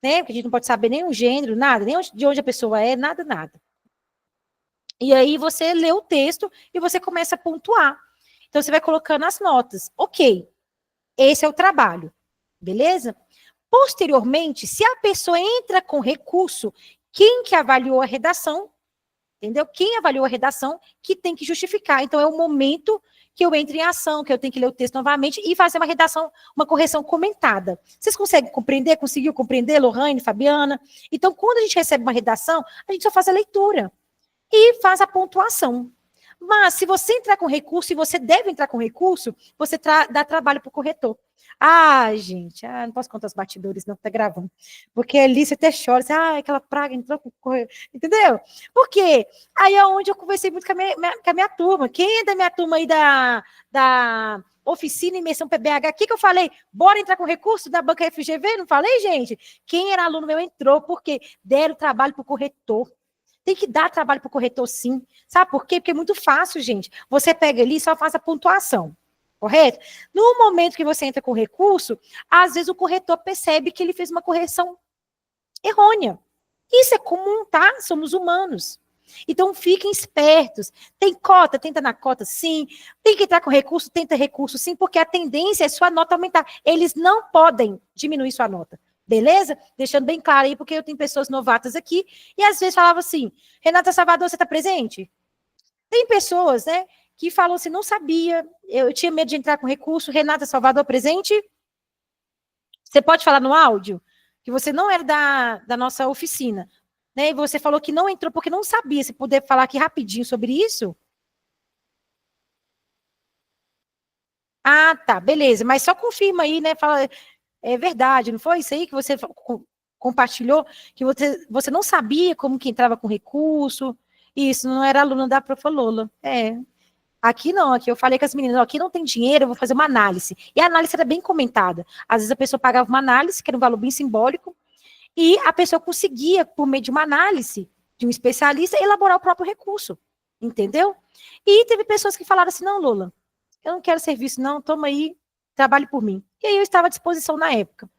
né? Porque a gente não pode saber nem o gênero, nada, nem de onde a pessoa é, nada, nada. E aí você lê o texto e você começa a pontuar. Então você vai colocando as notas. Ok, esse é o trabalho, beleza? Posteriormente, se a pessoa entra com recurso, quem que avaliou a redação, entendeu? Quem avaliou a redação que tem que justificar. Então é o momento que eu entro em ação, que eu tenho que ler o texto novamente e fazer uma redação, uma correção comentada. Vocês conseguem compreender? Conseguiu compreender, Lohane, Fabiana? Então, quando a gente recebe uma redação, a gente só faz a leitura e faz a pontuação. Mas, se você entrar com recurso, e você deve entrar com recurso, você dá trabalho para o corretor. Gente, não posso contar os batidores, não, tá gravando. Porque ali você até chora, assim, aquela praga entrou com o corretor, entendeu? Por quê? Aí é onde eu conversei muito com a minha turma. Quem é da minha turma aí da oficina imersão PBH? O que eu falei? Bora entrar com recurso da banca FGV? Não falei, gente? Quem era aluno meu entrou, porque deram trabalho para o corretor. Tem que dar trabalho para o corretor, sim. Sabe por quê? Porque é muito fácil, gente. Você pega ali e só faz a pontuação. Correto? No momento que você entra com recurso, às vezes o corretor percebe que ele fez uma correção errônea. Isso é comum, tá? Somos humanos. Então, fiquem espertos. Tem cota? Tenta na cota, sim. Tem que entrar com recurso? Tenta recurso, sim, porque a tendência é sua nota aumentar. Eles não podem diminuir sua nota. Beleza? Deixando bem claro aí, porque eu tenho pessoas novatas aqui, e às vezes falava assim, Renata Salvador, você está presente? Tem pessoas, né, que falam assim, não sabia, eu tinha medo de entrar com recurso, Renata Salvador presente? Você pode falar no áudio que você não era da nossa oficina, né, e você falou que não entrou porque não sabia, se puder falar aqui rapidinho sobre isso? Tá, beleza, mas só confirma aí, né, fala... É verdade, não foi isso aí que você compartilhou? Que você não sabia como que entrava com recurso? Isso, não era aluna da Profa Lola. Aqui não, aqui eu falei com as meninas, aqui não tem dinheiro, eu vou fazer uma análise. E a análise era bem comentada. Às vezes a pessoa pagava uma análise, que era um valor bem simbólico, e a pessoa conseguia, por meio de uma análise de um especialista, elaborar o próprio recurso. Entendeu? E teve pessoas que falaram assim, não, Lola, eu não quero serviço, não, toma aí, trabalhe por mim. E aí eu estava à disposição na época.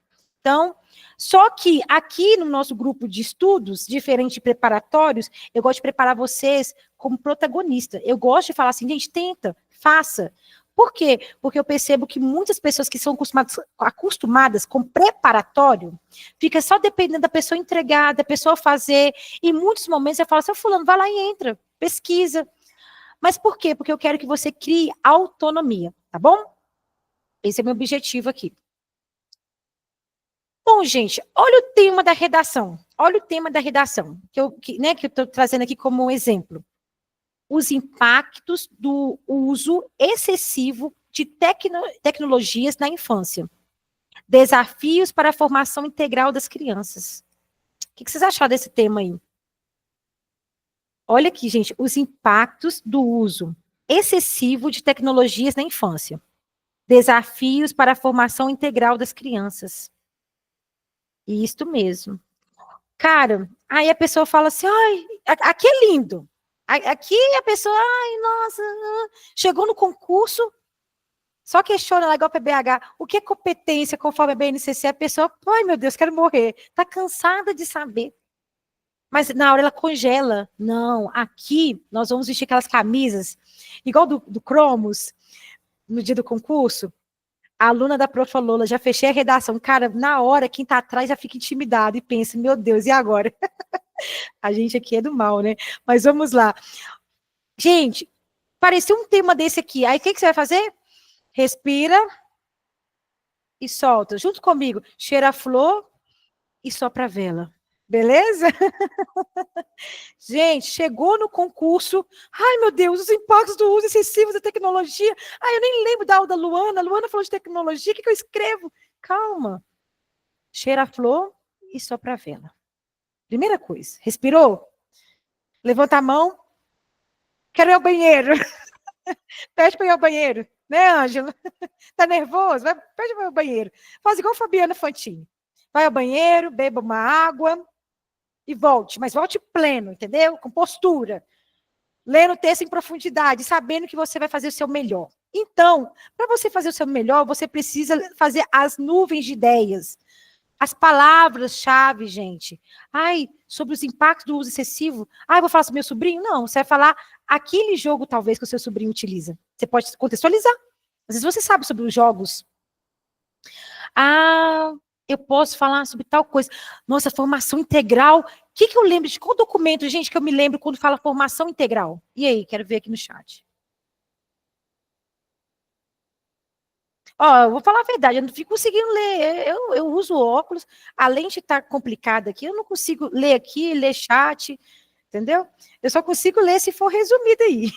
Então, só que aqui no nosso grupo de estudos, diferente de preparatórios, eu gosto de preparar vocês como protagonista. Eu gosto de falar assim, gente, tenta, faça. Por quê? Porque eu percebo que muitas pessoas que são acostumadas com preparatório, fica só dependendo da pessoa entregar, da pessoa fazer, e em muitos momentos eu falo assim, fulano, vai lá e entra, pesquisa. Mas por quê? Porque eu quero que você crie autonomia, tá bom? Esse é o meu objetivo aqui. Bom, gente, olha o tema da redação. Olha o tema da redação, que eu estou trazendo aqui como um exemplo. Os impactos do uso excessivo de tecnologias na infância. Desafios para a formação integral das crianças. O que vocês acharam desse tema aí? Olha aqui, gente, os impactos do uso excessivo de tecnologias na infância. Desafios para a formação integral das crianças. Isso mesmo. Cara, aí a pessoa fala assim, aqui é lindo. Aqui a pessoa, nossa, chegou no concurso, só questiona lá igual a PBH, o que é competência conforme a BNCC, a pessoa, meu Deus, quero morrer. Tá cansada de saber. Mas na hora ela congela. Não, aqui nós vamos vestir aquelas camisas, igual do Cromos, no dia do concurso. A aluna da Profa Lola, já fechei a redação. Cara, na hora, quem tá atrás já fica intimidado e pensa, meu Deus, e agora? A gente aqui é do mal, né? Mas vamos lá. Gente, pareceu um tema desse aqui. Aí o que você vai fazer? Respira. e solta. Junto comigo, cheira a flor e sopra a vela. Beleza? Gente, chegou no concurso. Ai, meu Deus, os impactos do uso excessivo da tecnologia. Ai, eu nem lembro da aula da Luana. A Luana falou de tecnologia. O que eu escrevo? Calma. Cheira a flor e sopra a vela. Primeira coisa. Respirou? Levanta a mão. Quero ir ao banheiro. Pede para ir ao banheiro. Né, Ângela? Tá nervoso? Pede para ir ao banheiro. Faz igual a Fabiana Fantini. Vai ao banheiro, beba uma água e volte. Mas volte pleno, entendeu? Com postura. Lendo o texto em profundidade, sabendo que você vai fazer o seu melhor. Então, para você fazer o seu melhor, você precisa fazer as nuvens de ideias. As palavras-chave, gente. Ai, sobre os impactos do uso excessivo. Ai, vou falar sobre meu sobrinho? Não, você vai falar aquele jogo, talvez, que o seu sobrinho utiliza. Você pode contextualizar. Às vezes você sabe sobre os jogos. Ah, eu posso falar sobre tal coisa. Nossa, formação integral. O que eu lembro de qual documento, gente, que eu me lembro quando fala formação integral? E aí, quero ver aqui no chat. Ó, eu vou falar a verdade, eu não fico conseguindo ler. Eu uso óculos, além de estar complicado aqui, eu não consigo ler aqui, ler chat, entendeu? Eu só consigo ler se for resumido aí.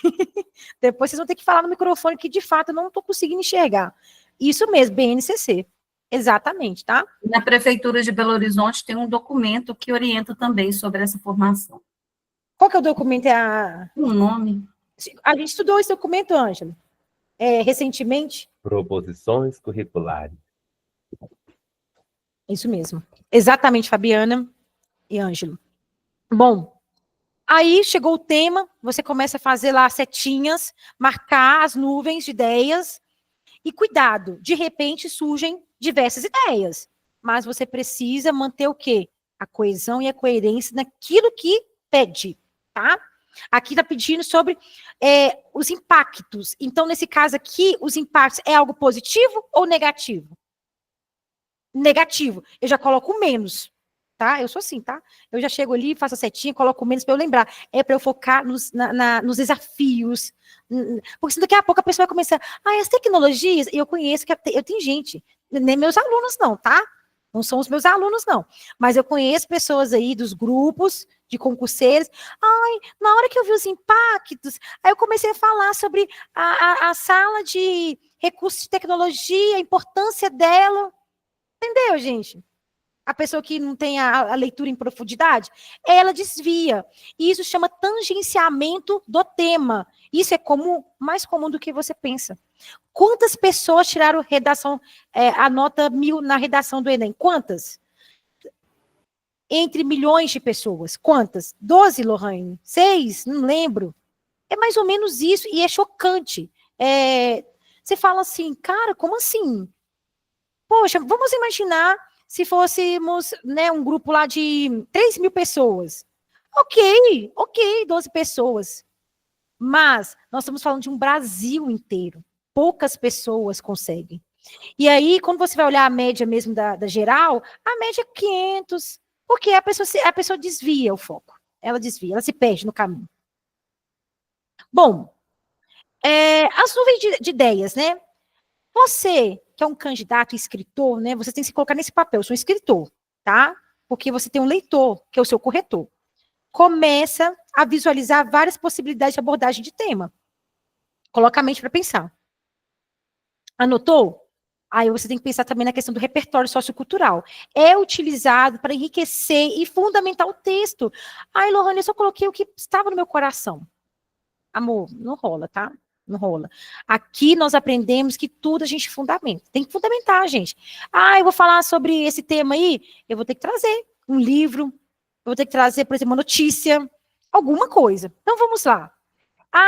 Depois vocês vão ter que falar no microfone que, de fato, eu não estou conseguindo enxergar. Isso mesmo, BNCC. Exatamente, tá? Na Prefeitura de Belo Horizonte tem um documento que orienta também sobre essa formação. Qual que é o documento? Um nome. A gente estudou esse documento, Ângela, recentemente. Proposições curriculares. Isso mesmo. Exatamente, Fabiana e Ângelo. Bom, aí chegou o tema, você começa a fazer lá setinhas, marcar as nuvens de ideias, e cuidado, de repente surgem diversas ideias, mas você precisa manter o quê? A coesão e a coerência naquilo que pede, tá? Aqui está pedindo sobre os impactos. Então, nesse caso aqui, os impactos é algo positivo ou negativo? Negativo. Eu já coloco menos, tá? Eu sou assim, tá? Eu já chego ali, faço a setinha, coloco menos para eu lembrar. É para eu focar nos desafios. Porque senão daqui a pouco a pessoa vai começar, as tecnologias, eu conheço que eu tenho gente, nem meus alunos não, tá? Não são os meus alunos, não. Mas eu conheço pessoas aí dos grupos de concurseiros. Na hora que eu vi os impactos, aí eu comecei a falar sobre a sala de recursos de tecnologia, a importância dela. Entendeu, gente? A pessoa que não tem a leitura em profundidade, ela desvia. E isso chama tangenciamento do tema. Isso é mais comum do que você pensa. Quantas pessoas tiraram redação, a nota 1000 na redação do Enem? Quantas? Entre milhões de pessoas. Quantas? 12, Lohane? 6? Não lembro. É mais ou menos isso, e é chocante. Você fala assim, cara, como assim? Poxa, vamos imaginar se fôssemos, né, um grupo lá de 3.000 pessoas. Ok, 12 pessoas. Mas nós estamos falando de um Brasil inteiro. Poucas pessoas conseguem. E aí, quando você vai olhar a média mesmo da geral, a média é 500. Porque a pessoa desvia o foco. Ela desvia, ela se perde no caminho. Bom, as nuvens de ideias, né? Você, que é um candidato escritor, né? Você tem que se colocar nesse papel. Eu sou um escritor, tá? Porque você tem um leitor, que é o seu corretor. Começa a visualizar várias possibilidades de abordagem de tema. Coloca a mente para pensar. Anotou? Aí você tem que pensar também na questão do repertório sociocultural. É utilizado para enriquecer e fundamentar o texto. Lohane, eu só coloquei o que estava no meu coração. Amor, não rola, tá? Não rola. Aqui nós aprendemos que tudo a gente fundamenta. Tem que fundamentar, gente. Eu vou falar sobre esse tema aí, eu vou ter que trazer um livro, eu vou ter que trazer, por exemplo, uma notícia, alguma coisa. Então, vamos lá.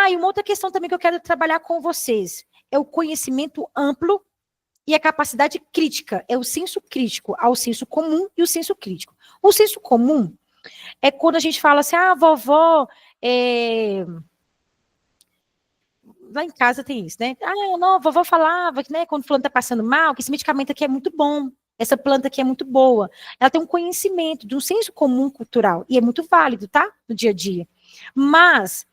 E uma outra questão também que eu quero trabalhar com vocês é o conhecimento amplo e a capacidade crítica. É o senso crítico, ao senso comum e o senso crítico. O senso comum é quando a gente fala assim, vovó, lá em casa tem isso, né? Não, a vovó falava que, né, quando o fulano tá passando mal, que esse medicamento aqui é muito bom, essa planta aqui é muito boa. Ela tem um conhecimento de um senso comum cultural, e é muito válido, tá? No dia a dia. Mas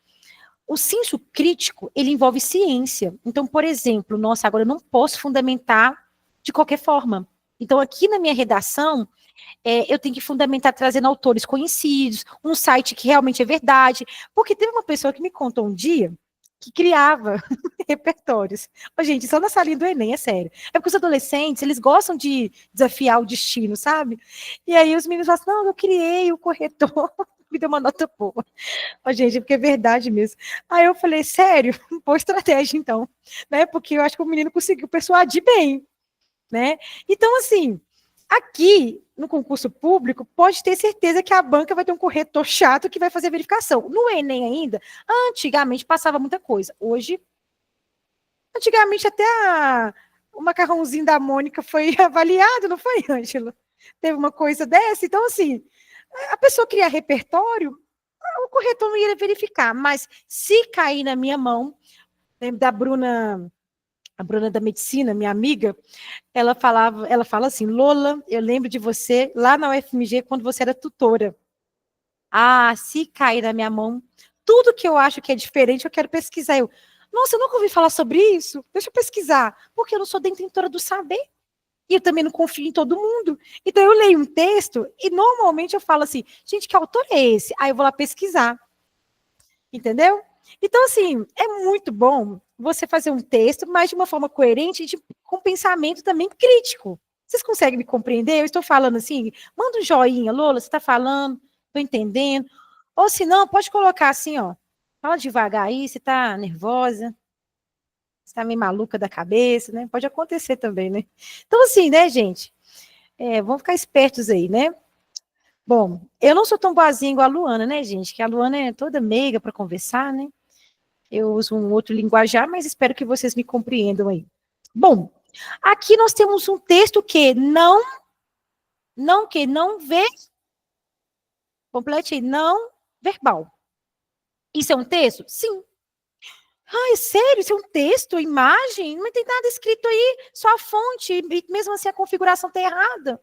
o senso crítico, ele envolve ciência. Então, por exemplo, agora eu não posso fundamentar de qualquer forma. Então, aqui na minha redação, eu tenho que fundamentar trazendo autores conhecidos, um site que realmente é verdade, porque teve uma pessoa que me contou um dia que criava repertórios. Ô, gente, só na salinha do Enem, é sério. É porque os adolescentes, eles gostam de desafiar o destino, sabe? E aí os meninos falam assim, não, eu criei o corretor, me deu uma nota boa. Ô, gente, porque é verdade mesmo. Aí eu falei, sério? Boa estratégia, então. Né? Porque eu acho que o menino conseguiu persuadir bem, né? Então, assim, aqui, no concurso público, pode ter certeza que a banca vai ter um corretor chato que vai fazer a verificação. No Enem ainda, antigamente passava muita coisa. Hoje, antigamente até o macarrãozinho da Mônica foi avaliado, não foi, Ângela? Teve uma coisa dessa. Então, assim, a pessoa criar repertório, o corretor não ia verificar. Mas se cair na minha mão, lembro da Bruna... A Bruna da Medicina, minha amiga, ela fala assim, Lola, eu lembro de você lá na UFMG quando você era tutora. Ah, se cair na minha mão, tudo que eu acho que é diferente, eu quero pesquisar. Nossa, eu nunca ouvi falar sobre isso. Deixa eu pesquisar, porque eu não sou detentora do saber. E eu também não confio em todo mundo. Então eu leio um texto e normalmente eu falo assim, gente, que autor é esse? Aí eu vou lá pesquisar. Entendeu? Então, assim, é muito bom você fazer um texto, mas de uma forma coerente, com pensamento também crítico. Vocês conseguem me compreender? Eu estou falando assim, manda um joinha, Lola, você está falando, estou entendendo. Ou se não, pode colocar assim, ó, fala devagar aí, você está nervosa, você está meio maluca da cabeça, né? Pode acontecer também, né? Então, assim, né, gente? Vamos ficar espertos aí, né? Bom, eu não sou tão boazinha igual a Luana, né, gente? Que a Luana é toda meiga para conversar, né? Eu uso um outro linguajar, mas espero que vocês me compreendam aí. Bom, aqui nós temos um texto que não vê, complete, não verbal. Isso é um texto? Sim. Ah, é sério? Isso é um texto, imagem? Não tem nada escrito aí, só a fonte, e mesmo assim a configuração está errada.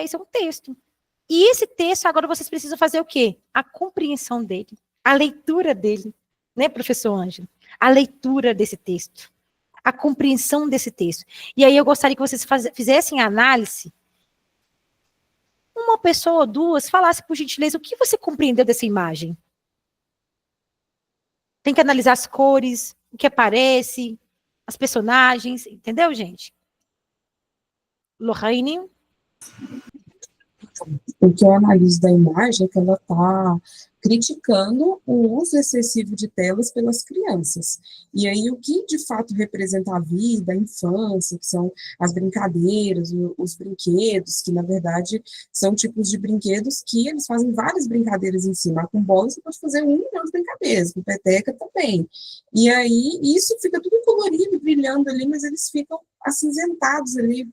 Isso é um texto. E esse texto, agora vocês precisam fazer o quê? A compreensão dele, a leitura dele, né, professor Ângelo? A leitura desse texto, a compreensão desse texto. E aí eu gostaria que vocês fizessem a análise, uma pessoa ou duas, falasse, por gentileza, o que você compreendeu dessa imagem? Tem que analisar as cores, o que aparece, as personagens, entendeu, gente? Lorraine? O que eu analiso da imagem é que ela está criticando o uso excessivo de telas pelas crianças. E aí, o que de fato representa a vida, a infância, que são as brincadeiras, os brinquedos, que na verdade são tipos de brinquedos que eles fazem várias brincadeiras em cima. Com bola você pode fazer 1 milhão de brincadeiras, com peteca também. E aí, isso fica tudo colorido, brilhando ali, mas eles ficam acinzentados ali,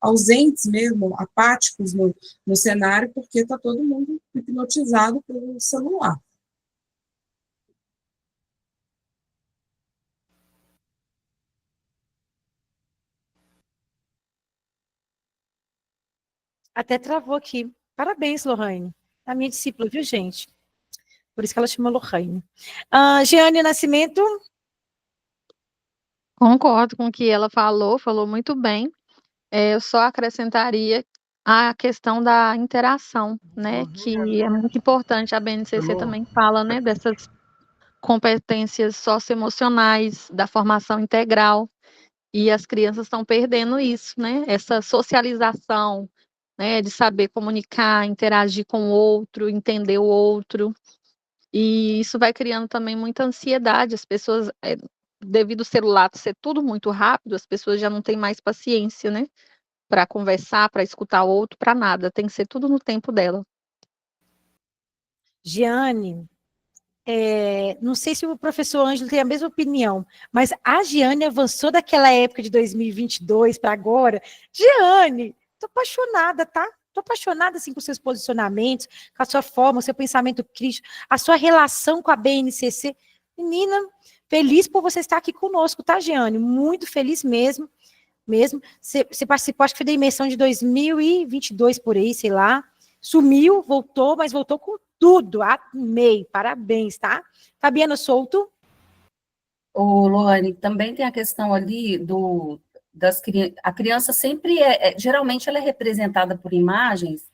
ausentes mesmo, apáticos no cenário, porque está todo mundo hipnotizado pelo celular. Até travou aqui. Parabéns, Lorraine. A minha discípula, viu, gente? Por isso que ela chama Lorraine. Jeane Nascimento? Concordo com o que ela falou muito bem. Eu só acrescentaria a questão da interação, né, que é muito importante. A BNCC também fala, né, dessas competências socioemocionais, da formação integral, e as crianças estão perdendo isso, né, essa socialização, né, de saber comunicar, interagir com o outro, entender o outro, e isso vai criando também muita ansiedade. As pessoas, devido ao celular ser tudo muito rápido, as pessoas já não têm mais paciência, né, para conversar, para escutar o outro, para nada. Tem que ser tudo no tempo dela. Giane, não sei se o professor Ângelo tem a mesma opinião, mas a Giane avançou daquela época de 2022 para agora. Giane, tô apaixonada, tá? Tô apaixonada, assim, com seus posicionamentos, com a sua forma, o seu pensamento crítico, a sua relação com a BNCC. Menina, feliz por você estar aqui conosco, tá, Giane? Muito feliz mesmo. Você participou, acho que foi da imersão de 2022, por aí, sei lá. Sumiu, voltou, mas voltou com tudo. Amei, parabéns, tá? Fabiana Souto. Ô, Lohane, também tem a questão ali A criança sempre geralmente ela é representada por imagens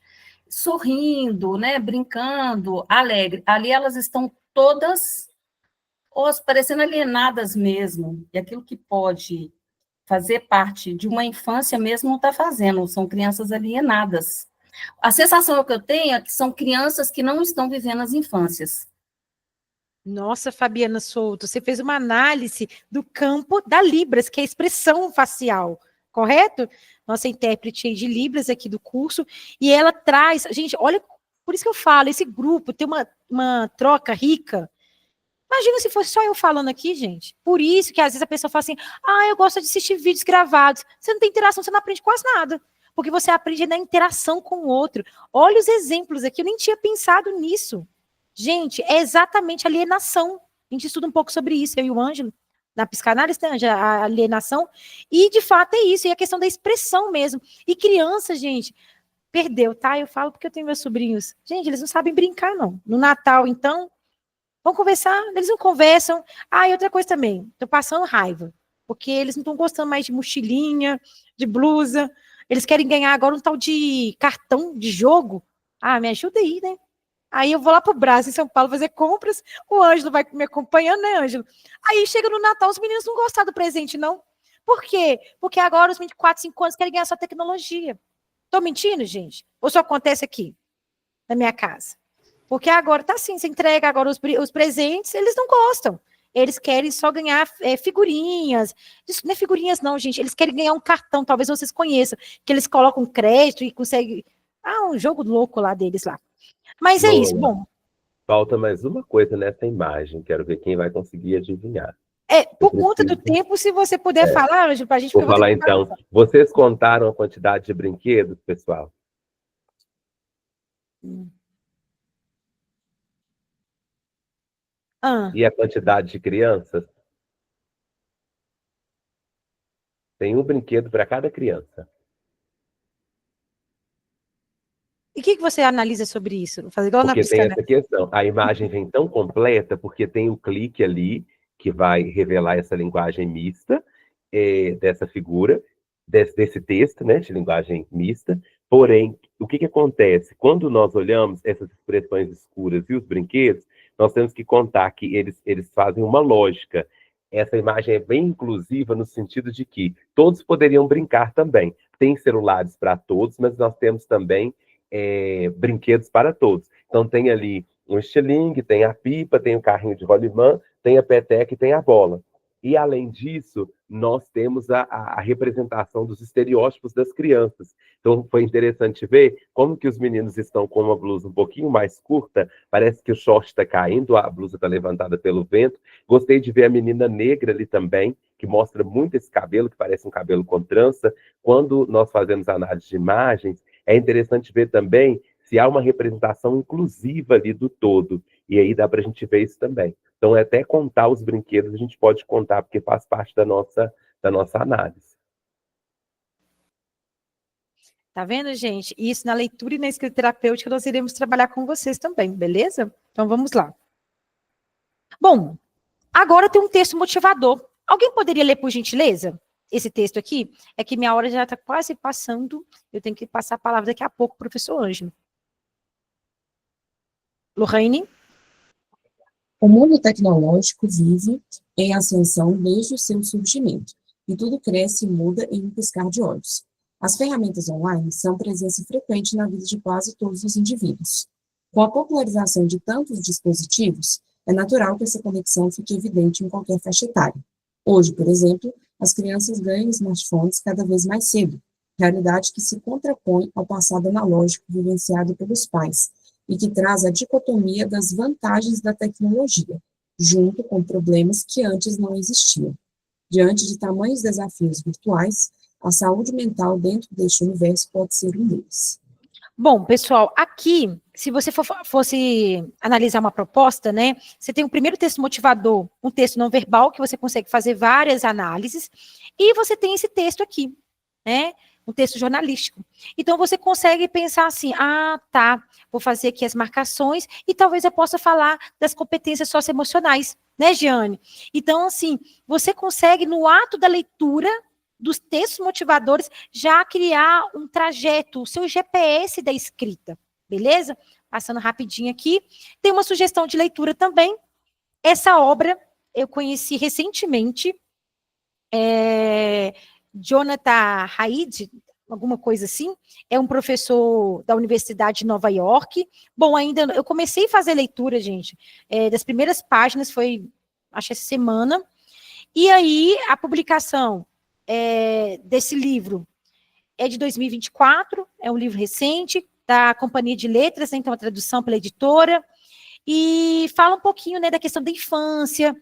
sorrindo, né, brincando, alegre. Ali elas estão todas parecendo alienadas mesmo. E aquilo que pode fazer parte de uma infância mesmo não está fazendo, são crianças alienadas. A sensação que eu tenho é que são crianças que não estão vivendo as infâncias. Nossa, Fabiana Souto, você fez uma análise do campo da Libras, que é a expressão facial, correto? Nossa intérprete aí de Libras aqui do curso, e ela traz, gente, olha, por isso que eu falo, esse grupo tem uma troca rica. Imagina se fosse só eu falando aqui, gente. Por isso que às vezes a pessoa fala assim, eu gosto de assistir vídeos gravados. Você não tem interação, você não aprende quase nada. Porque você aprende na interação com o outro. Olha os exemplos aqui, eu nem tinha pensado nisso. Gente, é exatamente alienação. A gente estuda um pouco sobre isso, eu e o Ângelo, na psicanálise, né, a alienação. E, de fato, é isso. E a questão da expressão mesmo. E criança, gente, perdeu, tá? Eu falo porque eu tenho meus sobrinhos. Gente, eles não sabem brincar, não. No Natal, então, vão conversar, eles não conversam. E outra coisa também, tô passando raiva, porque eles não estão gostando mais de mochilinha, de blusa, eles querem ganhar agora um tal de cartão de jogo. Me ajuda aí, né? Aí eu vou lá pro Brás, em São Paulo, fazer compras, o Ângelo vai me acompanhando, né, Ângelo? Aí chega no Natal, os meninos não gostaram do presente, não. Por quê? Porque agora os 24, 5 anos querem ganhar sua tecnologia. Tô mentindo, gente? Ou só acontece aqui, na minha casa? Porque agora tá assim, você entrega agora os presentes, eles não gostam. Eles querem só ganhar figurinhas. Isso não é figurinhas não, gente. Eles querem ganhar um cartão, talvez vocês conheçam, que eles colocam crédito e conseguem... um jogo louco lá deles lá. Mas é isso, bom. Falta mais uma coisa nessa imagem, quero ver quem vai conseguir adivinhar. Por conta do tempo, se você puder falar, Ângelo, para a gente... Vou falar então. Vocês contaram a quantidade de brinquedos, pessoal? E a quantidade de crianças? Tem um brinquedo para cada criança. E o que você analisa sobre isso? Fazer igual porque na tem essa questão. A imagem vem tão completa porque tem o clique ali que vai revelar essa linguagem mista dessa figura, desse texto, né, de linguagem mista. Porém, o que acontece? Quando nós olhamos essas expressões escuras e os brinquedos, nós temos que contar que eles fazem uma lógica. Essa imagem é bem inclusiva no sentido de que todos poderiam brincar também. Tem celulares para todos, mas nós temos também brinquedos para todos. Então tem ali um estilingue, tem a pipa, tem o carrinho de rolimã, tem a peteca e tem a bola. E além disso, nós temos a representação dos estereótipos das crianças. Então foi interessante ver como que os meninos estão com uma blusa um pouquinho mais curta, parece que o short está caindo, a blusa está levantada pelo vento. Gostei de ver a menina negra ali também, que mostra muito esse cabelo, que parece um cabelo com trança. Quando nós fazemos análise de imagens, é interessante ver também se há uma representação inclusiva ali do todo. E aí dá para a gente ver isso também. Então, até contar os brinquedos, a gente pode contar, porque faz parte da nossa análise. Tá vendo, gente? Isso na leitura e na escrita terapêutica nós iremos trabalhar com vocês também, beleza? Então, vamos lá. Bom, agora tem um texto motivador. Alguém poderia ler, por gentileza? Esse texto aqui, é que minha hora já está quase passando, eu tenho que passar a palavra daqui a pouco, professor Ângelo. Lorraine? O mundo tecnológico vive em ascensão desde o seu surgimento, e tudo cresce e muda em um piscar de olhos. As ferramentas online são presença frequente na vida de quase todos os indivíduos. Com a popularização de tantos dispositivos, é natural que essa conexão fique evidente em qualquer faixa etária. Hoje, por exemplo, as crianças ganham smartphones cada vez mais cedo, realidade que se contrapõe ao passado analógico vivenciado pelos pais, e que traz a dicotomia das vantagens da tecnologia, junto com problemas que antes não existiam. Diante de tamanhos desafios virtuais, a saúde mental dentro deste universo pode ser um deles. Bom, pessoal, aqui, se você fosse analisar uma proposta, né, você tem o primeiro texto motivador, um texto não verbal, que você consegue fazer várias análises, e você tem esse texto aqui, né, um texto jornalístico. Então, você consegue pensar assim, tá, vou fazer aqui as marcações, e talvez eu possa falar das competências socioemocionais, né, Giane? Então, assim, você consegue, no ato da leitura, dos textos motivadores, já criar um trajeto, o seu GPS da escrita, beleza? Passando rapidinho aqui. Tem uma sugestão de leitura também. Essa obra eu conheci recentemente, Jonathan Haidt, alguma coisa assim, é um professor da Universidade de Nova York. Bom, ainda eu comecei a fazer leitura, gente, das primeiras páginas, foi, acho, essa semana, e aí a publicação desse livro é de 2024, é um livro recente, da Companhia de Letras, né, então a tradução pela editora, e fala um pouquinho, né, da questão da infância,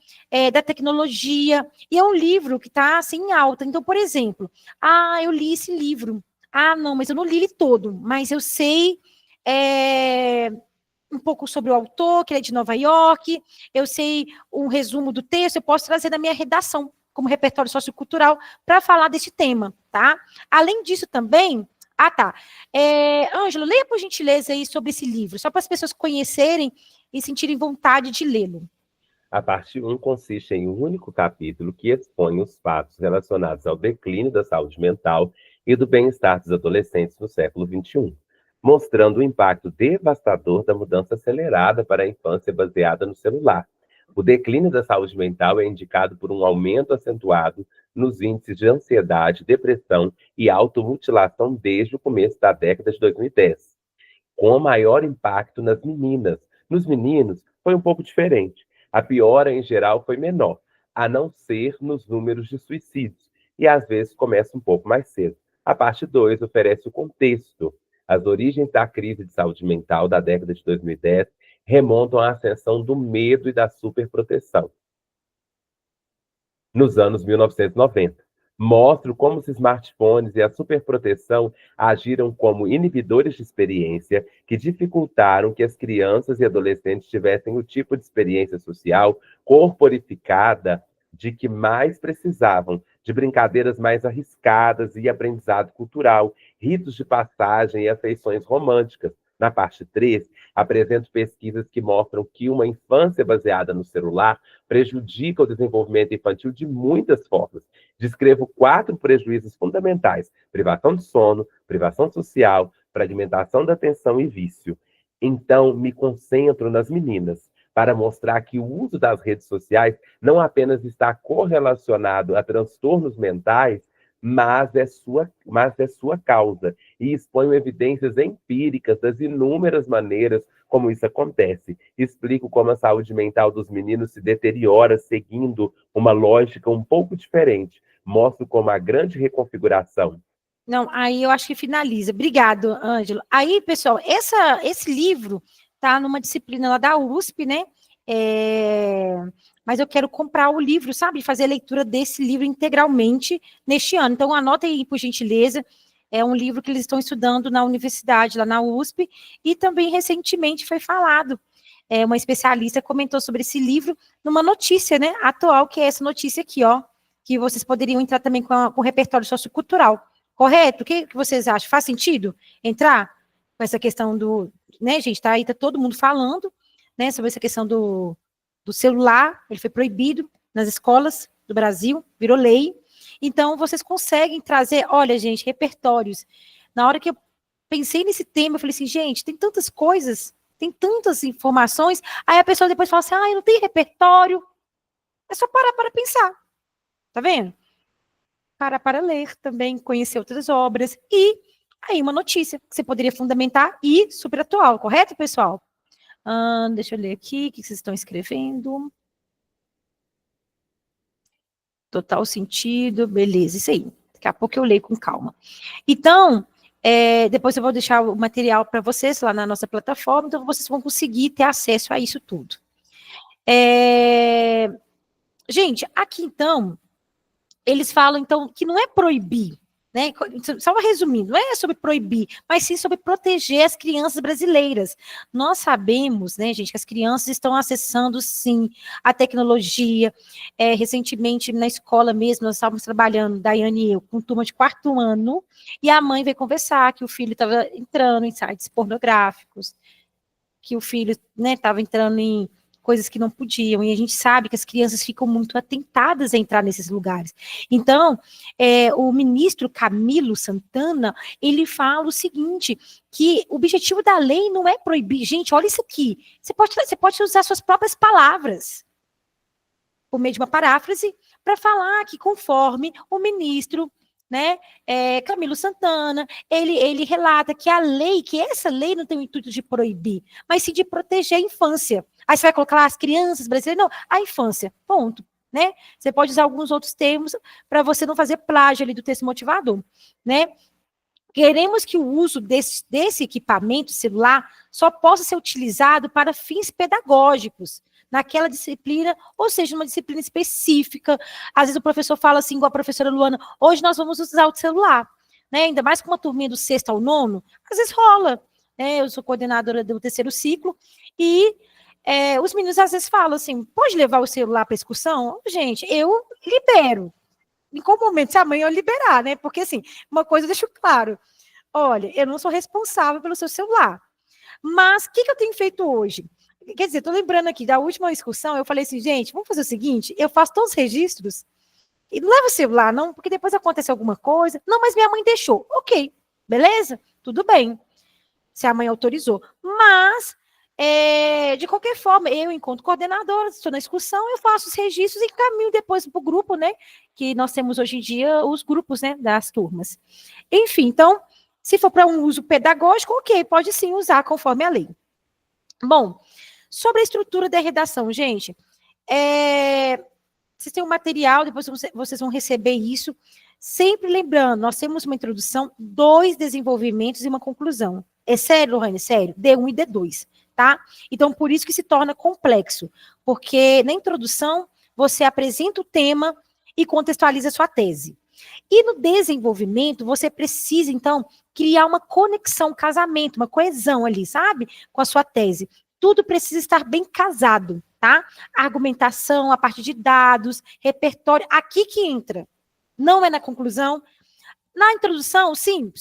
da tecnologia, e é um livro que está, assim, em alta. Então, por exemplo, eu li esse livro, não, mas eu não li ele todo, mas eu sei um pouco sobre o autor, que ele é de Nova York, eu sei um resumo do texto, eu posso trazer na minha redação, como repertório sociocultural, para falar desse tema, tá? Além disso também, tá. Ângelo, leia por gentileza aí sobre esse livro, só para as pessoas conhecerem e sentirem vontade de lê-lo. A parte 1 consiste em um único capítulo que expõe os fatos relacionados ao declínio da saúde mental e do bem-estar dos adolescentes no século XXI, mostrando o impacto devastador da mudança acelerada para a infância baseada no celular. O declínio da saúde mental é indicado por um aumento acentuado nos índices de ansiedade, depressão e automutilação desde o começo da década de 2010, com maior impacto nas meninas. Nos meninos, foi um pouco diferente. A piora, em geral, foi menor, a não ser nos números de suicídios, e às vezes começa um pouco mais cedo. A parte 2 oferece o contexto. As origens da crise de saúde mental da década de 2010 remontam à ascensão do medo e da superproteção nos anos 1990. Mostra como os smartphones e a superproteção agiram como inibidores de experiência que dificultaram que as crianças e adolescentes tivessem o tipo de experiência social corporificada de que mais precisavam, de brincadeiras mais arriscadas e aprendizado cultural, ritos de passagem e afeições românticas. Na parte 3, apresento pesquisas que mostram que uma infância baseada no celular prejudica o desenvolvimento infantil de muitas formas. Descrevo 4 prejuízos fundamentais: privação de sono, privação social, fragmentação da atenção e vício. Então, me concentro nas meninas, para mostrar que o uso das redes sociais não apenas está correlacionado a transtornos mentais, mas é sua causa, e exponho evidências empíricas das inúmeras maneiras como isso acontece. Explico como a saúde mental dos meninos se deteriora seguindo uma lógica um pouco diferente. Mostro como a grande reconfiguração. Não, aí eu acho que finaliza. Obrigado, Ângelo. Aí, pessoal, esse livro tá numa disciplina lá da USP, né? Mas eu quero comprar o livro, sabe? Fazer a leitura desse livro integralmente neste ano. Então, anota aí, por gentileza. É um livro que eles estão estudando na universidade, lá na USP, e também recentemente foi falado. Uma especialista comentou sobre esse livro numa notícia, né? Atual, que é essa notícia aqui, ó. Que vocês poderiam entrar também com o repertório sociocultural. Correto? O que vocês acham? Faz sentido entrar com essa questão do... Né, gente? Tá aí, tá todo mundo falando, né, sobre essa questão do celular. Ele foi proibido nas escolas do Brasil, virou lei. Então, vocês conseguem trazer, olha, gente, repertórios. Na hora que eu pensei nesse tema, eu falei assim, gente, tem tantas coisas, tem tantas informações. Aí a pessoa depois fala assim, eu não tenho repertório. É só parar para pensar. Tá vendo? Parar para ler também, conhecer outras obras. E aí uma notícia que você poderia fundamentar e super atual, correto, pessoal? Deixa eu ler aqui, o que vocês estão escrevendo. Total sentido, beleza, isso aí. Daqui a pouco eu leio com calma. Então, depois eu vou deixar o material para vocês lá na nossa plataforma, então vocês vão conseguir ter acesso a isso tudo. Gente, aqui então, eles falam então que não é proibir, né? Só resumindo, não é sobre proibir, mas sim sobre proteger as crianças brasileiras. Nós sabemos, né, gente, que as crianças estão acessando, sim, a tecnologia. Recentemente, na escola mesmo, nós estávamos trabalhando, Daiane e eu, com turma de 4º ano, e a mãe veio conversar que o filho estava entrando em sites pornográficos, que o filho, né, estava entrando em coisas que não podiam, e a gente sabe que as crianças ficam muito atentadas a entrar nesses lugares. Então, o ministro Camilo Santana, ele fala o seguinte, que o objetivo da lei não é proibir, gente, olha isso aqui, você pode usar suas próprias palavras, por meio de uma paráfrase, para falar que conforme o ministro, né, Camilo Santana, ele relata que que essa lei não tem o intuito de proibir, mas sim de proteger a infância. Aí você vai colocar lá as crianças brasileiras? Não, a infância, ponto. Né? Você pode usar alguns outros termos para você não fazer plágio ali do texto motivador, né? Queremos que o uso desse equipamento celular só possa ser utilizado para fins pedagógicos, naquela disciplina, ou seja, numa disciplina específica. Às vezes o professor fala assim, igual a professora Luana, hoje nós vamos usar o celular, né? Ainda mais com uma turminha do 6º ao 9º, às vezes rola, né? Eu sou coordenadora do 3º ciclo, e os meninos às vezes falam assim, pode levar o celular para excursão? Gente, eu libero. Em qual momento, se amanhã eu liberar, né? Porque assim, uma coisa eu deixo claro, olha, eu não sou responsável pelo seu celular, mas o que eu tenho feito hoje? Quer dizer, estou lembrando aqui da última excursão, eu falei assim, gente, vamos fazer o seguinte, eu faço todos os registros, e não leva o celular, não, porque depois acontece alguma coisa. Não, mas minha mãe deixou. Ok, beleza? Tudo bem, se a mãe autorizou. Mas, de qualquer forma, eu, enquanto coordenadora, estou na excursão, eu faço os registros e encaminho depois para o grupo, né, que nós temos hoje em dia os grupos, né, das turmas. Enfim, então, se for para um uso pedagógico, ok, pode sim usar conforme a lei. Bom, sobre a estrutura da redação, gente, vocês têm um material, depois vocês vão receber isso. Sempre lembrando, nós temos uma introdução, 2 desenvolvimentos e uma conclusão. É sério, Lohane? Sério? D1 e D2, tá? Então, por isso que se torna complexo, porque na introdução você apresenta o tema e contextualiza a sua tese. E no desenvolvimento, você precisa, então, criar uma conexão, casamento, uma coesão ali, sabe? Com a sua tese. Tudo precisa estar bem casado, tá? Argumentação a partir de dados, repertório, aqui que entra. Não é na conclusão. Na introdução, sim,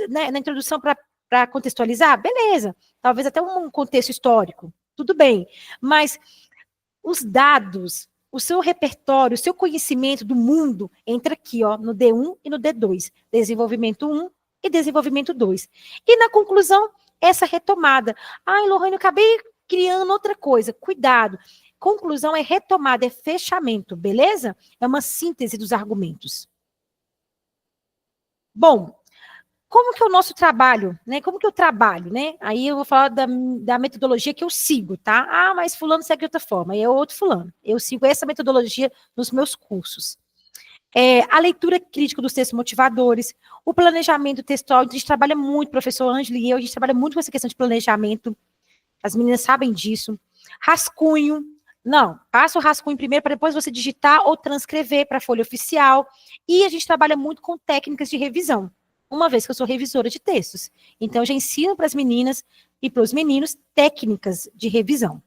né, na introdução para contextualizar, beleza. Talvez até um contexto histórico, tudo bem. Mas os dados, o seu repertório, o seu conhecimento do mundo entra aqui, ó, no D1 e no D2. Desenvolvimento 1 e desenvolvimento 2. E na conclusão, essa retomada. Ai, Lohane, eu acabei criando outra coisa. Cuidado. Conclusão é retomada, é fechamento, beleza? É uma síntese dos argumentos. Bom, como que é o nosso trabalho, né? Como que eu trabalho, né? Aí eu vou falar da metodologia que eu sigo, tá? Ah, mas fulano segue de outra forma, aí é outro fulano. Eu sigo essa metodologia nos meus cursos. A leitura crítica dos textos motivadores, o planejamento textual, a gente trabalha muito, professor Ângelo e eu, a gente trabalha muito com essa questão de planejamento, as meninas sabem disso. Rascunho, não, passa o rascunho primeiro para depois você digitar ou transcrever para a folha oficial, e a gente trabalha muito com técnicas de revisão, uma vez que eu sou revisora de textos. Então, eu já ensino para as meninas e para os meninos técnicas de revisão.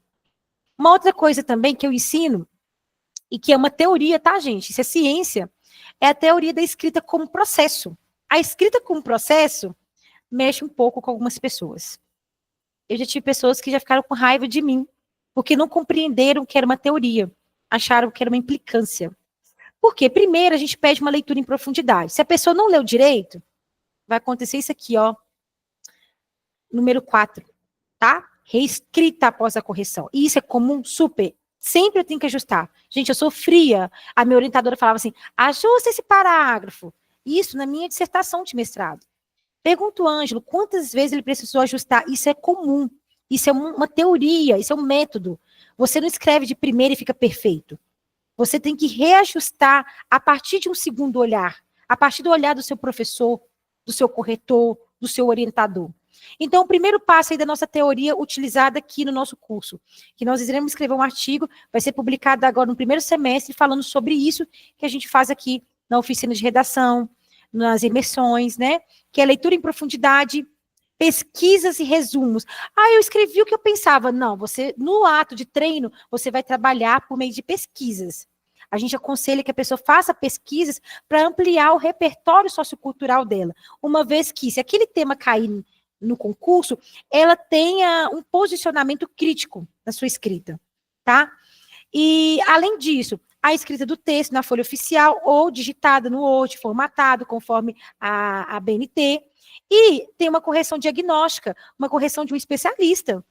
Uma outra coisa também que eu ensino, e que é uma teoria, tá, gente? Isso é ciência, é a teoria da escrita como processo. A escrita como processo mexe um pouco com algumas pessoas. Eu já tive pessoas que já ficaram com raiva de mim, porque não compreenderam que era uma teoria, acharam que era uma implicância. Por quê? Primeiro, a gente pede uma leitura em profundidade. Se a pessoa não leu direito, vai acontecer isso aqui, ó, número 4, tá? Reescrita após a correção. E isso é comum, super. Sempre eu tenho que ajustar. Gente, eu sou fria. A minha orientadora falava assim, ajusta esse parágrafo. Isso na minha dissertação de mestrado. Pergunto ao Ângelo, quantas vezes ele precisou ajustar? Isso é comum. Isso é uma teoria, isso é um método. Você não escreve de primeira e fica perfeito. Você tem que reajustar a partir de um segundo olhar, a partir do olhar do seu professor, do seu corretor, do seu orientador. Então, o primeiro passo aí da nossa teoria utilizada aqui no nosso curso, que nós iremos escrever um artigo, vai ser publicado agora no primeiro semestre, falando sobre isso que a gente faz aqui na oficina de redação, nas imersões, né? Que é leitura em profundidade, pesquisas e resumos. Ah, eu escrevi o que eu pensava. Não, você, no ato de treino, você vai trabalhar por meio de pesquisas. A gente aconselha que a pessoa faça pesquisas para ampliar o repertório sociocultural dela. Uma vez que, se aquele tema cair no concurso, ela tenha um posicionamento crítico na sua escrita. tá? E, além disso, a escrita do texto na folha oficial ou digitada no Word, formatado conforme a BNT. E tem uma correção diagnóstica, uma correção de um especialista.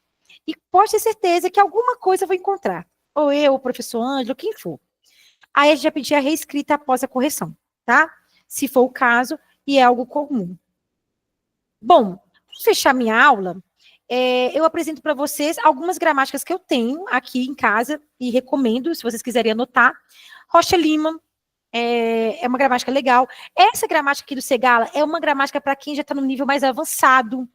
E pode ter certeza que alguma coisa eu vou encontrar. Ou eu, o professor Ângelo, quem for. Aí a gente vai pedir a reescrita após a correção, tá? Se for o caso, e é algo comum. Bom, para fechar minha aula, eu apresento para vocês algumas gramáticas que eu tenho aqui em casa e recomendo, se vocês quiserem anotar. Rocha Lima é uma gramática legal. Essa gramática aqui do Segala é uma gramática para quem já está no nível mais avançado,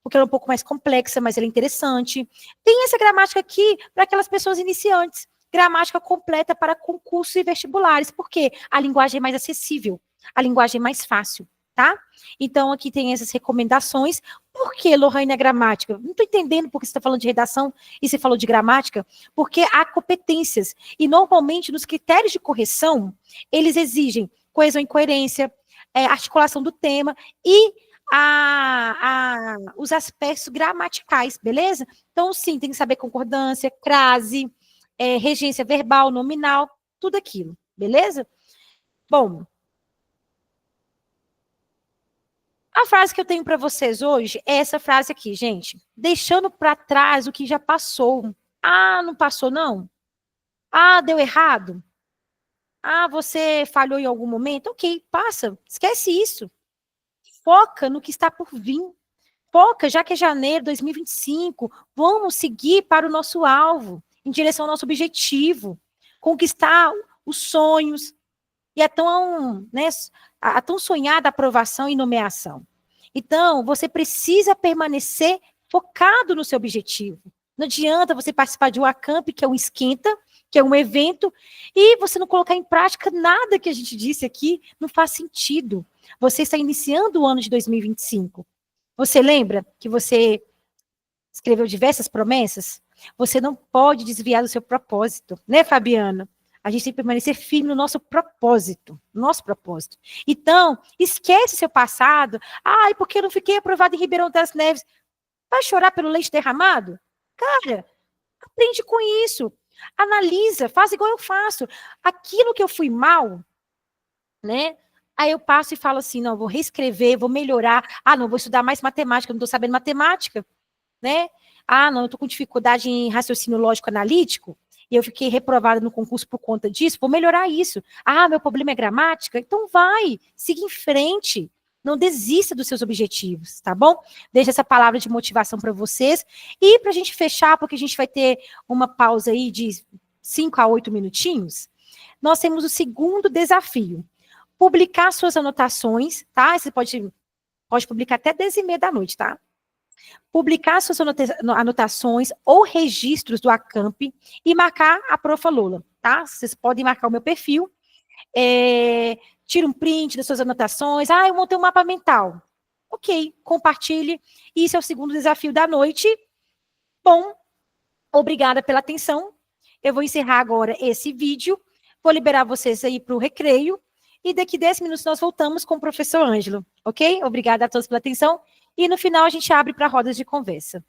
porque ela é um pouco mais complexa, mas ela é interessante. Tem essa gramática aqui para aquelas pessoas iniciantes. Gramática completa para concursos e vestibulares, porque a linguagem é mais acessível, a linguagem é mais fácil, tá? Então, aqui tem essas recomendações. Por que, Lohane, a gramática? Não estou entendendo por que você está falando de redação e você falou de gramática, porque há competências. E, normalmente, nos critérios de correção, eles exigem coesão e coerência, articulação do tema e os aspectos gramaticais, beleza? Então, sim, tem que saber concordância, crase, regência verbal, nominal, tudo aquilo, beleza? Bom, a frase que eu tenho para vocês hoje é essa frase aqui, gente. Deixando para trás o que já passou. Ah, não passou, não? Ah, deu errado? Ah, você falhou em algum momento? Ok, passa, esquece isso. Foca no que está por vir. Foca, já que é janeiro de 2025, vamos seguir para o nosso alvo, em direção ao nosso objetivo, conquistar os sonhos e a tão sonhada aprovação e nomeação. Então, você precisa permanecer focado no seu objetivo. Não adianta você participar de um acamp, que é um esquenta, que é um evento, e você não colocar em prática nada que a gente disse aqui, não faz sentido. Você está iniciando o ano de 2025. Você lembra que você escreveu diversas promessas? Você não pode desviar do seu propósito, né, Fabiana? A gente tem que permanecer firme no nosso propósito, Então, esquece seu passado. Ai, porque eu não fiquei aprovado em Ribeirão das Neves. Vai chorar pelo leite derramado? Cara, aprende com isso. Analisa, faz igual eu faço. Aquilo que eu fui mal, né? Aí eu passo e falo assim, não, vou reescrever, vou melhorar. Ah, não, vou estudar mais matemática, não estou sabendo matemática, né? Ah, não, eu estou com dificuldade em raciocínio lógico-analítico, e eu fiquei reprovada no concurso por conta disso, vou melhorar isso. Ah, meu problema é gramática? Então vai, siga em frente. Não desista dos seus objetivos, tá bom? Deixa essa palavra de motivação para vocês. E para a gente fechar, porque a gente vai ter uma pausa aí de 5 a 8 minutinhos, nós temos o segundo desafio. Publicar suas anotações, tá? Você pode publicar até 10h30 da noite, tá? Publicar suas anotações ou registros do Acamp e marcar a Profa Lola, tá? Vocês podem marcar o meu perfil, tira um print das suas anotações, eu montei um mapa mental. Ok, compartilhe. Isso é o segundo desafio da noite. Bom, obrigada pela atenção. Eu vou encerrar agora esse vídeo, vou liberar vocês aí para o recreio, e daqui 10 minutos nós voltamos com o professor Ângelo, ok? Obrigada a todos pela atenção. E no final a gente abre para rodas de conversa.